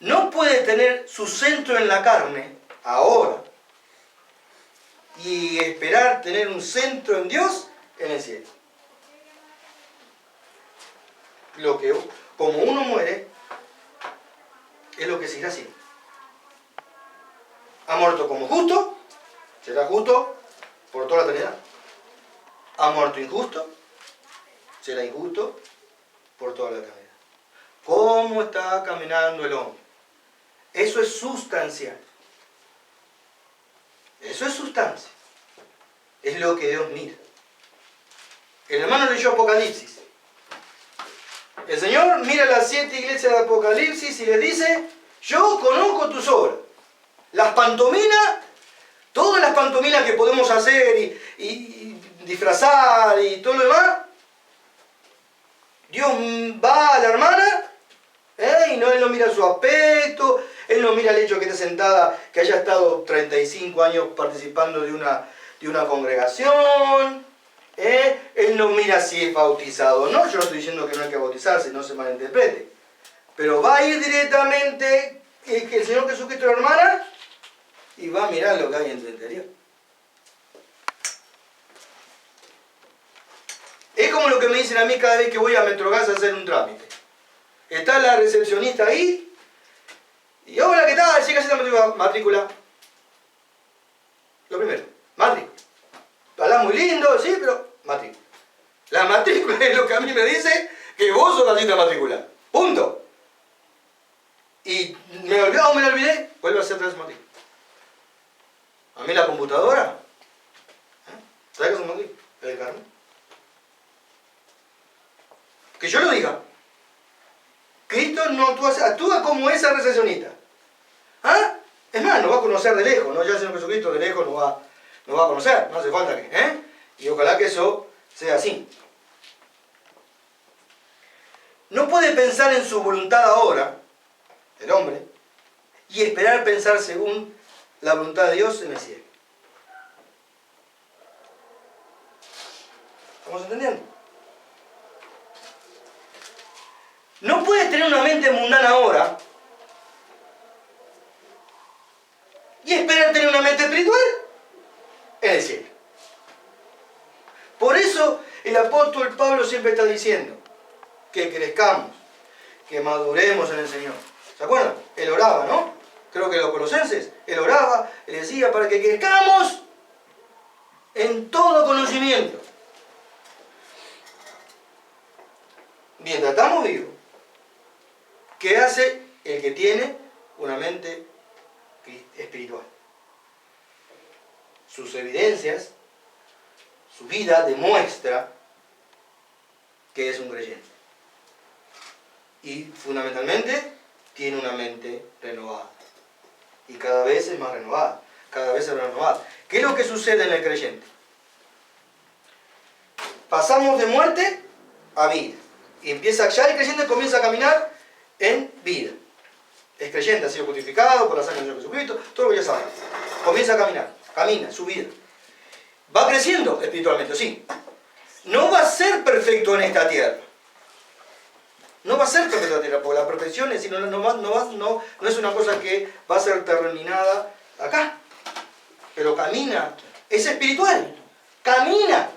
No puede tener su centro en la carne ahora y esperar tener un centro en Dios en el cielo. Como uno muere, es lo que seguirá siendo. Ha muerto como justo, será justo por toda la eternidad. Ha muerto injusto, será injusto por toda la eternidad. ¿Cómo está caminando el hombre? Eso es sustancial. Eso es sustancia. Es lo que Dios mira. El hermano leyó Apocalipsis. El Señor mira las 7 iglesias de Apocalipsis y les dice: yo conozco tus obras. Las pantominas, todas las pantominas que podemos hacer y disfrazar y todo lo demás, Dios va a la hermana, y no, Él no mira su aspecto, Él no mira el hecho que esté sentada, que haya estado 35 años participando de una congregación, Él no mira si es bautizado o no. Yo no estoy diciendo que no hay que bautizarse, no se malinterprete, pero va a ir directamente que el Señor Jesucristo la hermana y va a mirar lo que hay en su interior. Es como lo que me dicen a mí cada vez que voy a Metrogas a hacer un trámite. Está la recepcionista ahí y hola, ¿qué tal? Llega a la matrícula. Lo primero, matrícula. Hablas muy lindo, sí, pero matrícula. La matrícula es lo que a mí me dice que vos sos la cita matrícula. Punto. Y me olvidé o me la olvidé, vuelve a hacer otra vez matrícula. A mí la computadora, ¿sabes qué es un matrícula? El carnet. Que yo lo diga. Cristo no actúa como esa recepcionista. ¿Ah? Es más, nos va a conocer de lejos, ¿no? Ya el Señor Jesucristo de lejos nos va a conocer, no hace falta que, Y ojalá que eso sea así. No puede pensar en su voluntad ahora, el hombre, y esperar pensar según la voluntad de Dios en el cielo. ¿Estamos entendiendo? No puede tener una mente mundana ahora y esperar tener una mente espiritual en el cielo. Por eso el apóstol Pablo siempre está diciendo que crezcamos, que maduremos en el Señor. ¿Se acuerdan? Él oraba, ¿no? Creo que los Colosenses, él oraba, él decía para que crezcamos en todo conocimiento. Mientras estamos vivos, ¿qué hace el que tiene una mente espiritual? Sus evidencias, su vida demuestra que es un creyente. Y fundamentalmente tiene una mente renovada. Y cada vez es más renovada, cada vez es más renovada. ¿Qué es lo que sucede en el creyente? Pasamos de muerte a vida. Y ya el creyente comienza a caminar en vida. Es creyente, ha sido justificado por la sangre del Señor Jesucristo, todo lo que ya saben. Comienza a caminar, camina su vida. Va creciendo espiritualmente, sí. No va a ser perfecto en esta tierra. No va a ser perfecto en esta tierra, porque la perfección es, no es una cosa que va a ser terminada acá. pero camina, es espiritual, camina,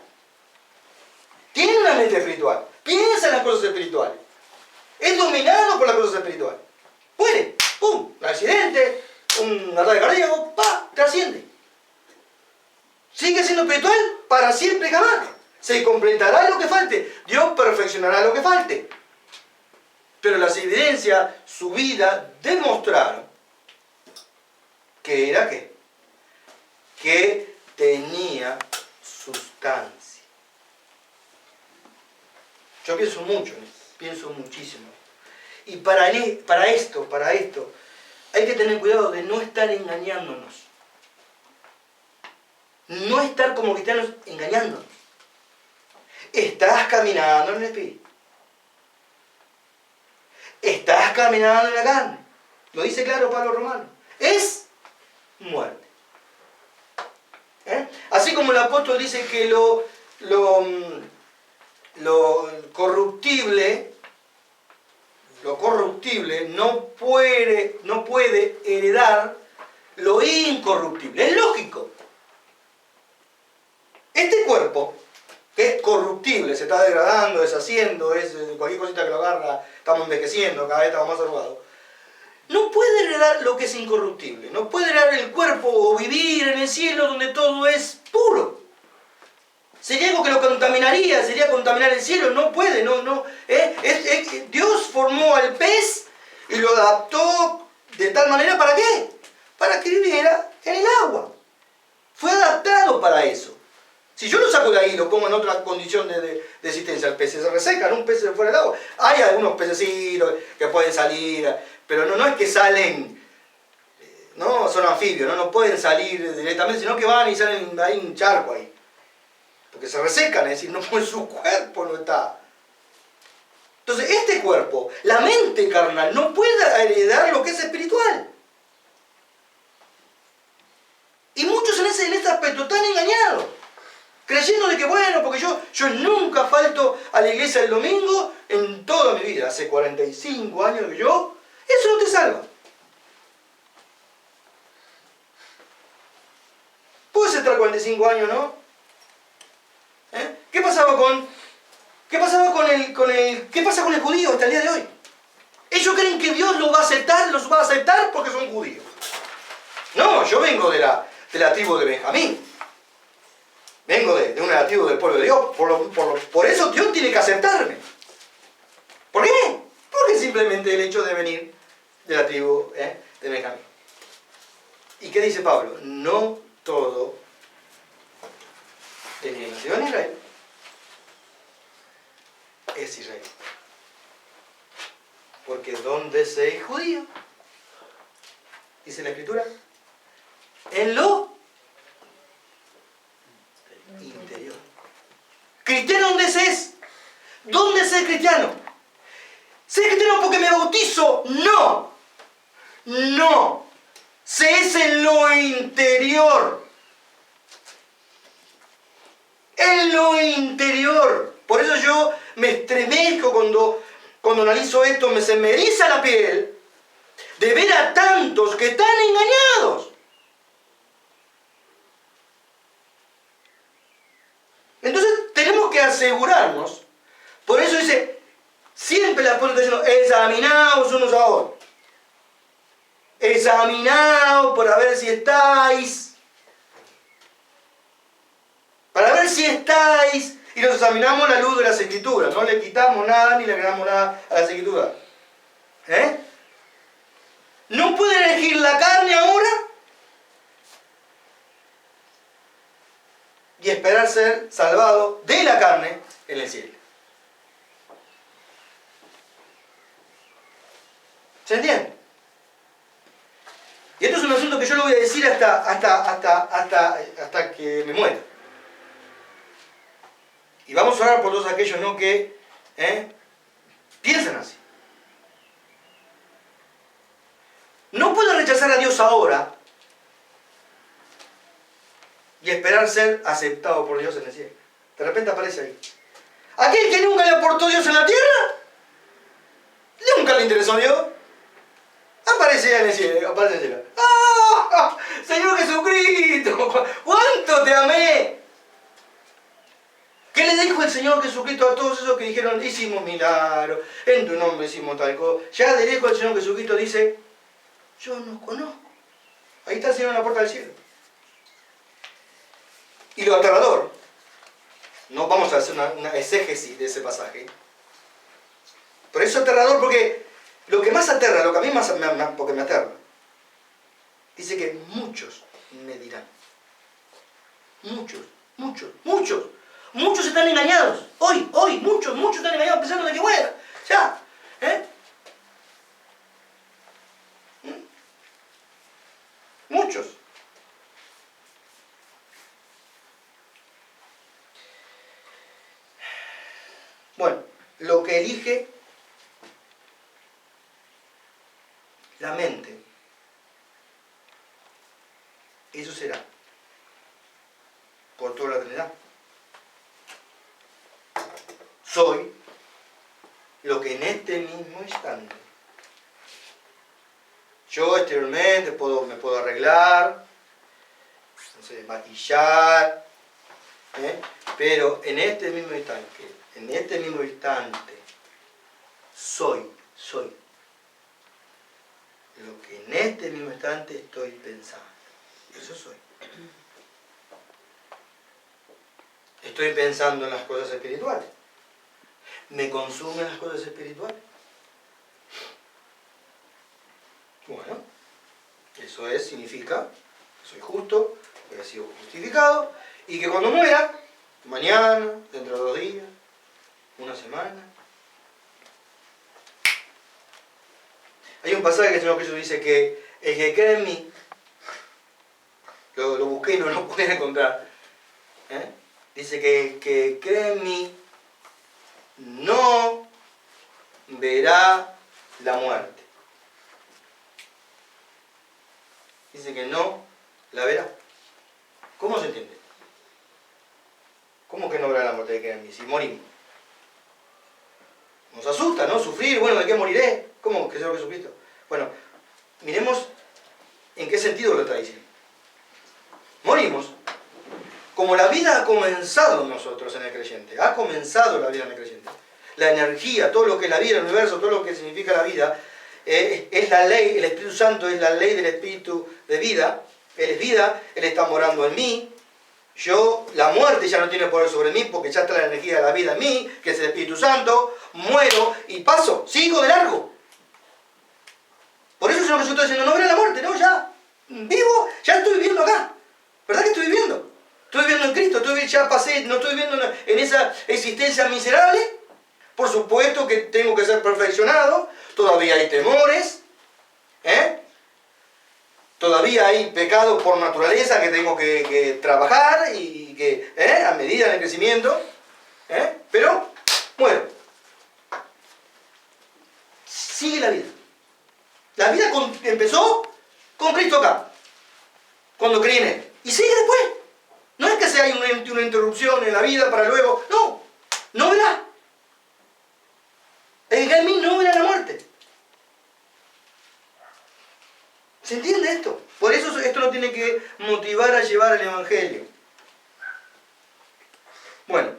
tiene una mente espiritual, piensa en las cosas espirituales, es dominado por las cosas espirituales. Muere, ¡pum! Un accidente, un ataque cardíaco, ¡pa! Trasciende. Sigue siendo espiritual para siempre y jamás. Se completará lo que falte, Dios perfeccionará lo que falte. Pero las evidencias, su vida, demostraron que era ¿qué? Que tenía sustancia. Yo pienso mucho en esto, pienso muchísimo. Y para esto, hay que tener cuidado de no estar engañándonos. No estar como cristianos engañándonos. Estás caminando en el Espíritu. Estás caminando en la carne. Lo dice claro Pablo Romano. Es muerte. Así como el apóstol dice que lo corruptible no puede heredar lo incorruptible. Es lógico. Este cuerpo, que es corruptible, se está degradando, deshaciendo, es cualquier cosita que lo agarra, estamos envejeciendo, cada vez estamos más arrugados. No puede heredar lo que es incorruptible. No puede heredar el cuerpo o vivir en el cielo donde todo es puro. Sería algo que lo contaminaría, sería contaminar el cielo. No puede, Dios formó al pez y lo adaptó de tal manera, ¿para qué? Para que viviera en el agua. Fue adaptado para eso. Si yo lo saco de ahí y lo pongo en otra condición de existencia, el pez se reseca, un pez fuera del agua. Hay algunos pececitos que pueden salir, pero no es que salen, no son anfibios, no pueden salir directamente, sino que van y salen, hay un charco ahí. Porque se resecan, es decir, no, su cuerpo no está. Entonces, este cuerpo, la mente carnal, no puede heredar lo que es espiritual. Y muchos en este aspecto están engañados. Creyendo de que, bueno, porque yo nunca falto a la iglesia el domingo en toda mi vida. Hace 45 años que eso no te salva. Puedes estar 45 años, ¿no? ¿Qué pasa con el judío hasta el día de hoy? Ellos creen que Dios los va a aceptar porque son judíos. No, yo vengo de la tribu de Benjamín. Vengo de una tribu del pueblo de Dios. Por eso Dios tiene que aceptarme. ¿Por qué? Porque simplemente el hecho de venir de la tribu de Benjamín. ¿Y qué dice Pablo? No todo el que nació en Israel es Israel. Porque ¿dónde se es judío? Dice la Escritura. En lo interior. ¿Cristiano dónde se es? ¿Dónde se es cristiano? ¿Se es cristiano porque me bautizo? No. No. Se es en lo interior. En lo interior. Por eso yo me estremezco cuando analizo esto, se me eriza la piel de ver a tantos que están engañados. Entonces tenemos que asegurarnos, por eso dice, siempre el apóstol está diciendo, examinaos unos a otros. Examinaos para ver si estáis. Para ver si estáis. Y nos examinamos a la luz de las Escrituras. No le quitamos nada ni le agregamos nada a las Escrituras. ¿No pueden elegir la carne ahora? Y esperar ser salvado de la carne en el cielo. ¿Se entiende? Y esto es un asunto que yo lo voy a decir hasta que me muera. Y vamos a orar por todos aquellos que piensan así. No puedo rechazar a Dios ahora y esperar ser aceptado por Dios en el cielo. De repente aparece ahí. Aquel que nunca le aportó Dios en la tierra, nunca le interesó a Dios. aparece en el cielo, aparece en el cielo. ¡Ah! Señor Jesucristo, ¿cuánto te amé? ¿Qué le dijo el Señor Jesucristo a todos esos que dijeron, hicimos milagros, en tu nombre hicimos tal cosa? Ya de lejos el Señor Jesucristo dice, yo no conozco. Ahí está el Señor en la puerta del cielo. Y lo aterrador, no vamos a hacer una exégesis de ese pasaje, pero es aterrador porque lo que más aterra, lo que a mí más porque me aterra, dice que muchos me dirán. Muchos están engañados. Hoy, muchos están engañados pensando de que bueno, ya. Muchos. Bueno, lo que elige la mente, eso será por toda la eternidad. Soy lo que en este mismo instante, yo exteriormente me puedo arreglar, no sé, maquillar, pero en este mismo instante, soy lo que en este mismo instante estoy pensando. Eso soy. Estoy pensando en las cosas espirituales. ¿Me consumen las cosas espirituales? Bueno, eso significa que soy justo, que he sido justificado, y que cuando muera, mañana, dentro de 2 días, una semana. Hay un pasaje que el Señor Jesús dice que el que cree en mí, lo busqué y no lo pude encontrar, dice que el que cree en mí no verá la muerte. Dice que no la verá. ¿Cómo se entiende? ¿Cómo que no verá la muerte de que cree en mí? Si morimos. Nos asusta, ¿no? Sufrir, bueno, ¿de qué moriré? ¿Cómo que Señor Jesucristo? Bueno, miremos en qué sentido lo está diciendo. Morimos. Como la vida ha comenzado en nosotros, en el creyente, ha comenzado la vida en el creyente. La energía, todo lo que es la vida, el universo, todo lo que significa la vida, es la ley, el Espíritu Santo es la ley del Espíritu de vida. Él es vida, Él está morando en mí. La muerte ya no tiene poder sobre mí porque ya está la energía de la vida en mí, que es el Espíritu Santo. Muero y paso, sigo de largo. Por eso el Señor Jesús está diciendo, no veré la muerte, no, ya vivo, ya estoy viviendo acá. ¿Verdad que estoy viviendo? Estoy viviendo en Cristo, ya pasé, no estoy viviendo en esa existencia miserable. Por supuesto que tengo que ser perfeccionado, todavía hay temores, todavía hay pecados por naturaleza que tengo que trabajar y que a medida del crecimiento, pero bueno, sigue la vida. La vida empezó con Cristo acá, cuando creí en Él, y sigue después. No es que sea una interrupción en la vida para luego, no verá. El que en mí no verá la muerte. ¿Se entiende esto? Por eso esto nos tiene que motivar a llevar el Evangelio. Bueno.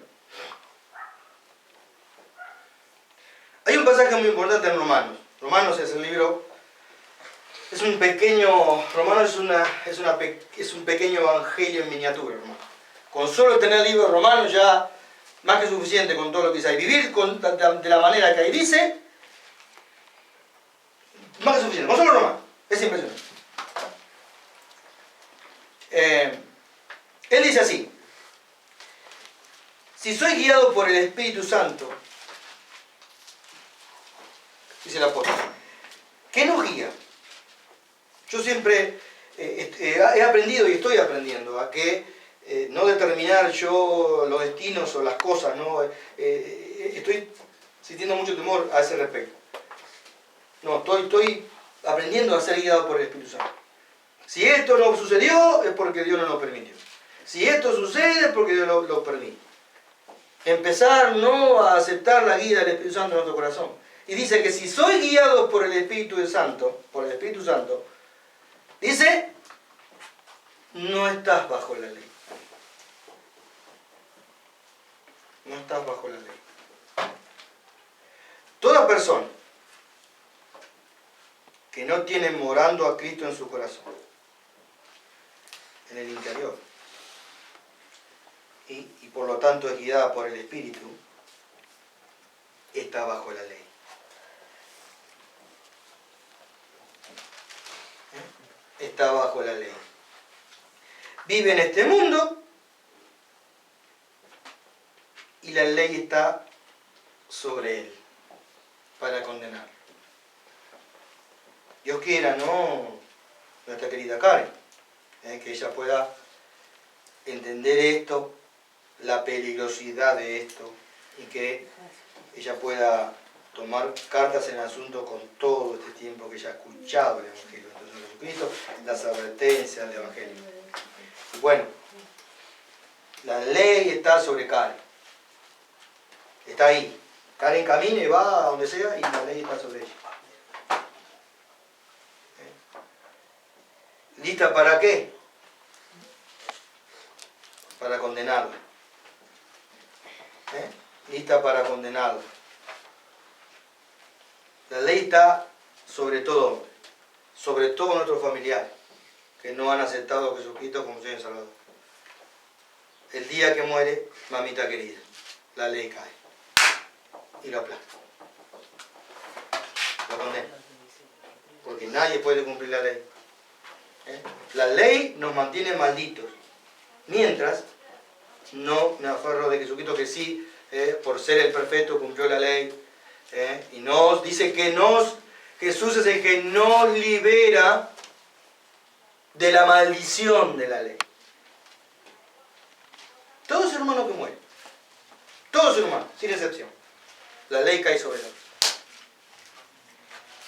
Hay un pasaje muy importante en Romanos. Romanos es el libro, es un pequeño, Romanos es un pequeño evangelio en miniatura, hermano. Con solo tener el libro de Romanos ya más que suficiente con todo lo que dice ahí. Vivir de la manera que ahí dice, más que suficiente. Con solo Romanos. Es impresionante. Él dice así: si soy guiado por el Espíritu Santo, dice el apóstol, ¿qué nos guía? Yo siempre he aprendido y estoy aprendiendo a que no determinar yo los destinos o las cosas, ¿no? Estoy sintiendo mucho temor a ese respecto. No, estoy aprendiendo a ser guiado por el Espíritu Santo. Si esto no sucedió, es porque Dios no lo permitió. Si esto sucede, es porque Dios lo permite. Empezar no a aceptar la guía del Espíritu Santo en nuestro corazón. y dice que si soy guiado por el Espíritu Santo, dice, no estás bajo la ley. No estás bajo la ley. Toda persona que no tiene morando a Cristo en su corazón, en el interior, y por lo tanto es guiada por el Espíritu, está bajo la ley. Está bajo la ley. Vive en este mundo y la ley está sobre él para condenar. Dios quiera, ¿no? Nuestra querida Karen, que ella pueda entender esto, la peligrosidad de esto, y que ella pueda tomar cartas en el asunto con todo este tiempo que ella ha escuchado el Evangelio del Señor Jesucristo, las advertencias del Evangelio. Y bueno, la ley está sobre Karen. Está ahí. Karen camina y va a donde sea y la ley está sobre ella. ¿Lista para qué? Para condenarla. Lista para condenarla. La ley está sobre todo hombre, sobre todos nuestros familiares que no han aceptado a Jesucristo como Señor y Salvador. El día que muere, mamita querida, la ley cae y lo aplasta. Lo condena. Porque nadie puede cumplir la ley. La ley nos mantiene malditos. Mientras no me aferro de Jesucristo que sí, por ser el perfecto, cumplió la ley. Y nos dice que Jesús es el que nos libera de la maldición de la ley. Todo ser humano que muere, todo ser humano, sin excepción, la ley cae sobre él.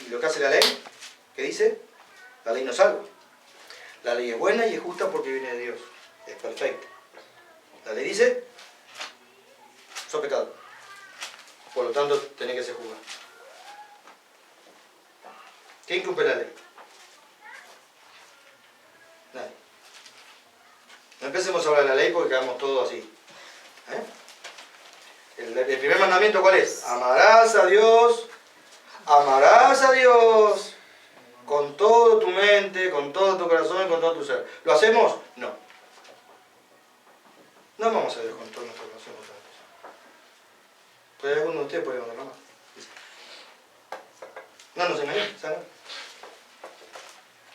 Y lo que hace la ley, ¿qué dice? La ley nos salva. La ley es buena y es justa porque viene de Dios, es perfecta. La ley dice, sos pecado. Por lo tanto, tenés que ser juzgado. ¿Quién cumple la ley? Nadie. No empecemos a hablar de la ley porque quedamos todos así. El primer mandamiento, ¿cuál es? Amarás a Dios con toda tu mente, con todo tu corazón y con todo tu ser. ¿Lo hacemos? No. No amamos a Dios con todo nuestro corazón. Pero alguno de ustedes puede levantar la mano. No nos engañemos, ¿saben?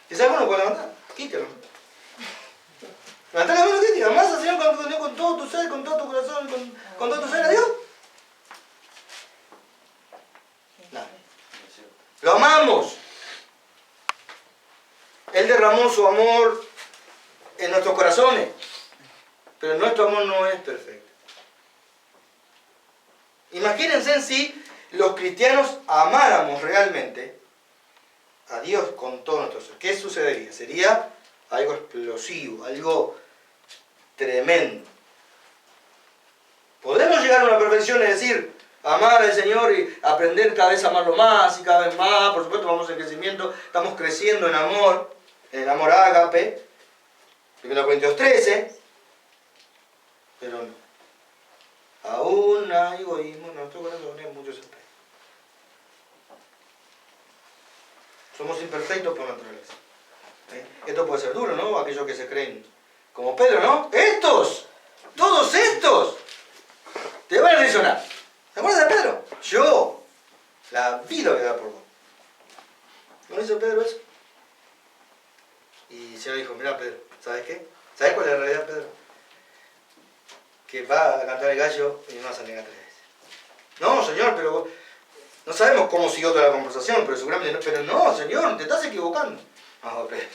Si alguno puede levantar, quítelo. Levantá la mano, quítelo. Amás al Señor con todo tu ser, con todo tu corazón, con todo tu ser a Dios. No. Lo amamos. Él derramó su amor en nuestros corazones. Pero nuestro amor no es perfecto. Imagínense si los cristianos amáramos realmente a Dios con todo nuestro ser. ¿Qué sucedería? Sería algo explosivo, algo tremendo. Podemos llegar a una perfección y decir, amar al Señor y aprender cada vez a amarlo más y cada vez más. Por supuesto, vamos en crecimiento, estamos creciendo en el amor ágape, 1 Corintios 13, pero no. Aún hay egoísmo en nuestro corazón en muchos aspectos. Somos imperfectos por naturaleza. Esto puede ser duro, ¿no? Aquellos que se creen como Pedro, ¿no? Todos estos, te van a traicionar. ¿Te acuerdas de Pedro? Yo, la vida voy a dar por vos. ¿No hizo Pedro eso? Y el Señor dijo, mira Pedro, ¿sabes qué? ¿Sabes cuál es la realidad, Pedro? Que va a cantar el gallo y no va a salir a 3 veces. No, Señor, pero no sabemos cómo siguió toda la conversación, pero seguramente no. Pero no, Señor, te estás equivocando. No, Pedro,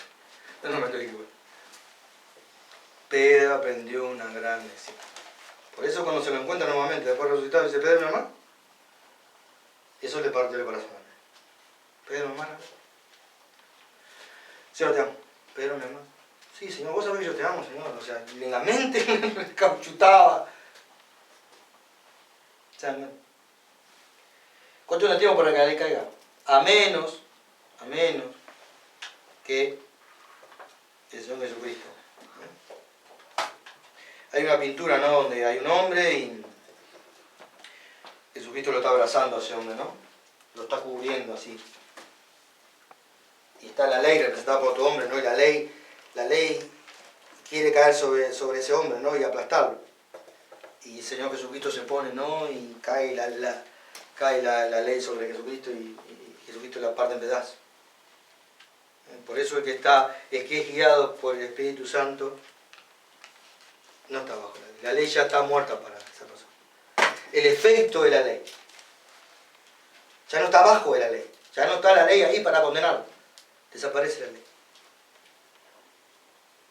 yo no me estoy equivocando. Pedro aprendió una gran lección. Por eso cuando se lo encuentra nuevamente, después de resucitado, dice, Pedro, mi hermano, eso le partió el corazón. Pedro, mi hermano. Señor, te amo. Pedro, mi hermano. Sí, Señor, vos sabés que yo te amo, Señor. O sea, en la mente me cauchutaba. O sea, Cuestión de tiempo para que la ley caiga. A menos que el Señor Jesucristo. Hay una pintura, ¿no?, donde hay un hombre y Jesucristo lo está abrazando a ese hombre, ¿no? Lo está cubriendo así. Y está la ley representada por otro hombre, ¿no? Y la ley quiere caer sobre ese hombre, ¿no? Y aplastarlo. Y el Señor Jesucristo se pone, ¿no? Y cae la ley sobre Jesucristo y Jesucristo la parte en pedazos. Por eso el que es guiado por el Espíritu Santo no está bajo la ley. La ley ya está muerta para esa persona. El efecto de la ley ya no está bajo de la ley. Ya no está la ley ahí para condenarlo. Desaparece la ley.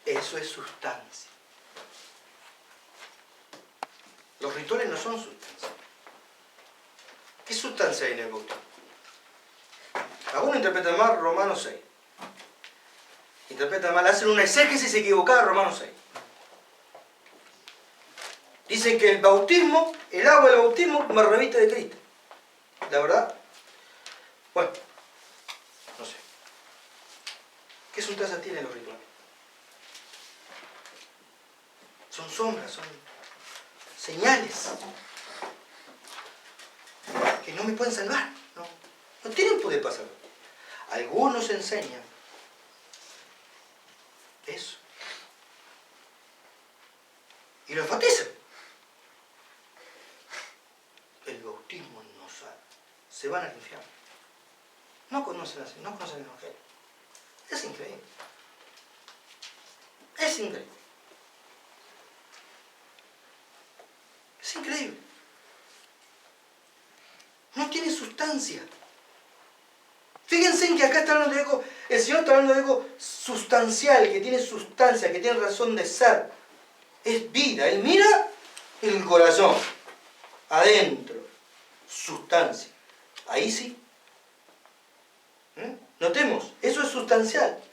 Eso es sustancia. Los rituales no son sustancia. ¿Qué sustancia hay en el bautismo? Algunos interpretan mal Romanos 6. Interpretan mal, hacen una exégesis equivocada de Romanos 6. Dicen que el bautismo, el agua del bautismo, me reviste de Cristo. ¿La verdad? Bueno, no sé. ¿Qué sustancia tienen los rituales? Son sombras, son señales que no me pueden salvar. No tienen poder para salvar. Algunos enseñan eso y lo enfatizan. El bautismo no salva. Se van al infierno. No conocen el Evangelio. Es increíble. Es increíble. Es increíble. No tiene sustancia. Fíjense en que acá está hablando de algo, el Señor está hablando de algo sustancial, que tiene sustancia, que tiene razón de ser. Es vida. Él mira el corazón, adentro, sustancia. Ahí sí. Notemos, eso es sustancial.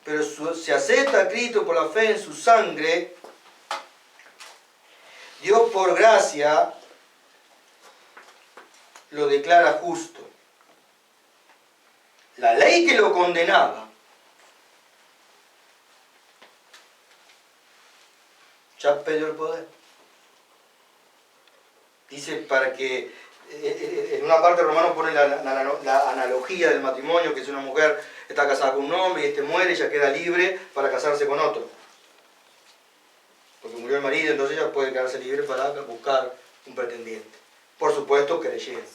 Pero se acepta a Cristo por la fe en su sangre. Dios por gracia lo declara justo. La ley que lo condenaba ya perdió el poder. Dice para que, en una parte Romano pone la analogía del matrimonio, que si una mujer está casada con un hombre y este muere, ella queda libre para casarse con otro. Porque murió el marido, entonces ella puede quedarse libre para buscar un pretendiente. Por supuesto, creyendo.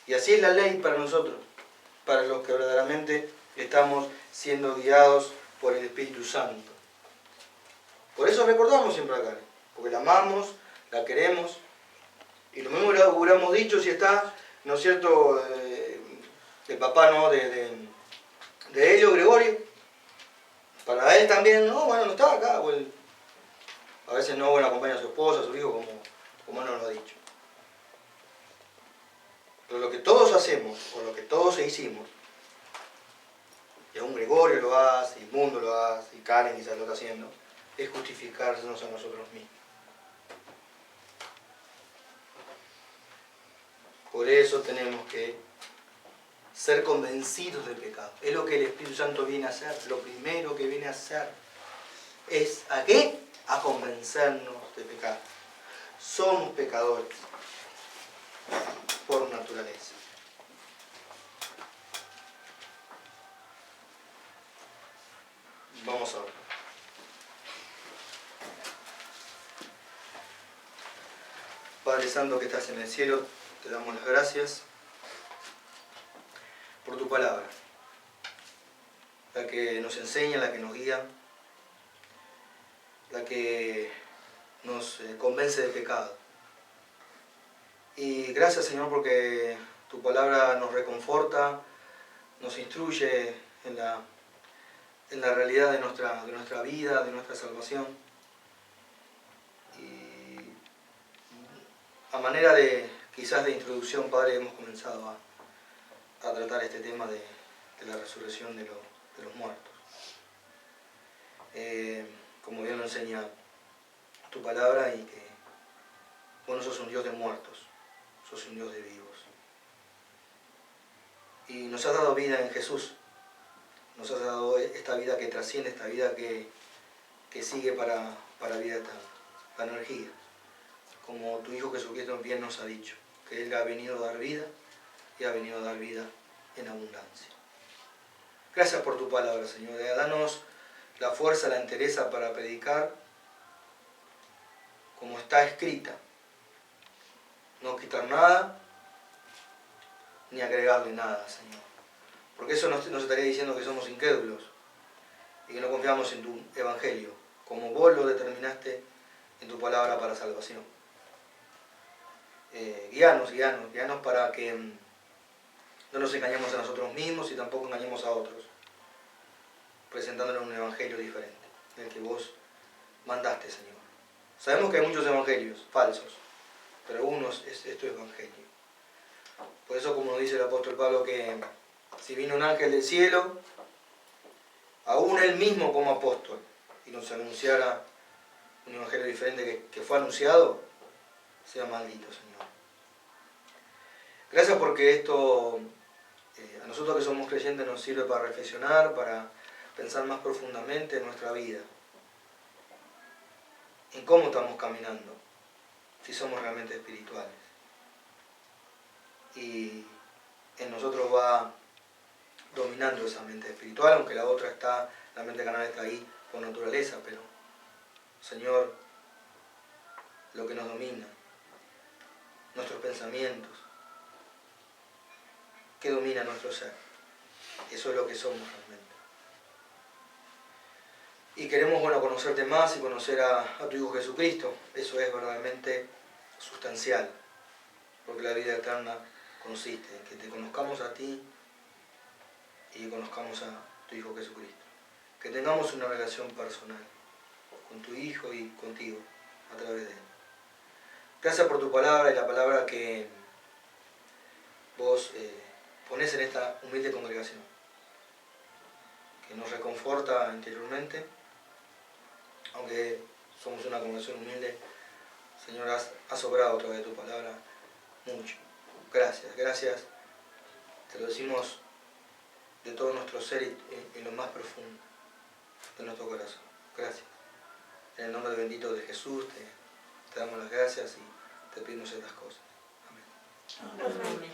Y así es la ley para nosotros, para los que verdaderamente estamos siendo guiados por el Espíritu Santo. Por eso recordamos siempre acá, porque la amamos, la queremos, y lo mismo hubiéramos dicho si está, ¿no es cierto?, el papá, ¿no?, de Helio, Gregorio. Para él también, no, bueno, no estaba acá, o él, a veces no, bueno, acompaña a su esposa, a su hijo, como él nos lo ha dicho. Pero lo que todos hacemos, o lo que todos hicimos, y aún Gregorio lo hace, y Mundo lo hace, y Karen quizás lo está haciendo, es justificarnos a nosotros mismos. Por eso tenemos que ser convencidos del pecado. Es lo que el Espíritu Santo viene a hacer. Lo primero que viene a hacer es, ¿a qué? A convencernos de pecado. Somos pecadores por naturaleza. Vamos a ver. Padre Santo que estás en el cielo, te damos las gracias por tu palabra, la que nos enseña, la que nos guía, la que nos convence del pecado. Y gracias, Señor, porque tu palabra nos reconforta, nos instruye en la realidad de nuestra vida, de nuestra salvación. Y a manera de, quizás de introducción, Padre, hemos comenzado a tratar este tema de la resurrección de los muertos. Como bien lo enseña tu palabra y que vos no sos un Dios de muertos, sos un Dios de vivos. Y nos has dado vida en Jesús, nos has dado esta vida que trasciende, esta vida que sigue para vida eterna, la energía, como tu Hijo Jesucristo bien nos ha dicho, que Él ha venido a dar vida y ha venido a dar vida en abundancia. Gracias por tu palabra, Señor. Danos la fuerza, la entereza para predicar como está escrita. No quitar nada, ni agregarle nada, Señor. Porque eso nos estaría diciendo que somos incrédulos y que no confiamos en tu evangelio, como vos lo determinaste en tu palabra para salvación. Guíanos para que no nos engañemos a nosotros mismos y tampoco engañemos a otros, presentándoles un evangelio diferente, el que vos mandaste, Señor. Sabemos que hay muchos evangelios falsos, pero uno es tu evangelio. Por eso, como dice el apóstol Pablo, que si vino un ángel del cielo, aún él mismo como apóstol, y nos anunciara un evangelio diferente que fue anunciado, sea maldito, Señor. Gracias porque esto a nosotros que somos creyentes nos sirve para reflexionar, para pensar más profundamente en nuestra vida, en cómo estamos caminando, si somos realmente espirituales. Y en nosotros va dominando esa mente espiritual, aunque la mente carnal está ahí por naturaleza, pero Señor, lo que nos domina, nuestros pensamientos, que domina nuestro ser, eso es lo que somos realmente. Y queremos, conocerte más y conocer a tu Hijo Jesucristo. Eso es verdaderamente sustancial, porque la vida eterna consiste en que te conozcamos a ti y que conozcamos a tu Hijo Jesucristo. Que tengamos una relación personal con tu Hijo y contigo a través de Él. Gracias por tu palabra y la palabra que vos ponés en esta humilde congregación, que nos reconforta interiormente. Aunque somos una congregación humilde, Señor, has obrado a través de tu palabra mucho. Gracias. Te lo decimos de todo nuestro ser y en lo más profundo de nuestro corazón. Gracias. En el nombre bendito de Jesús te damos las gracias y te pedimos estas cosas. Amén. Amén.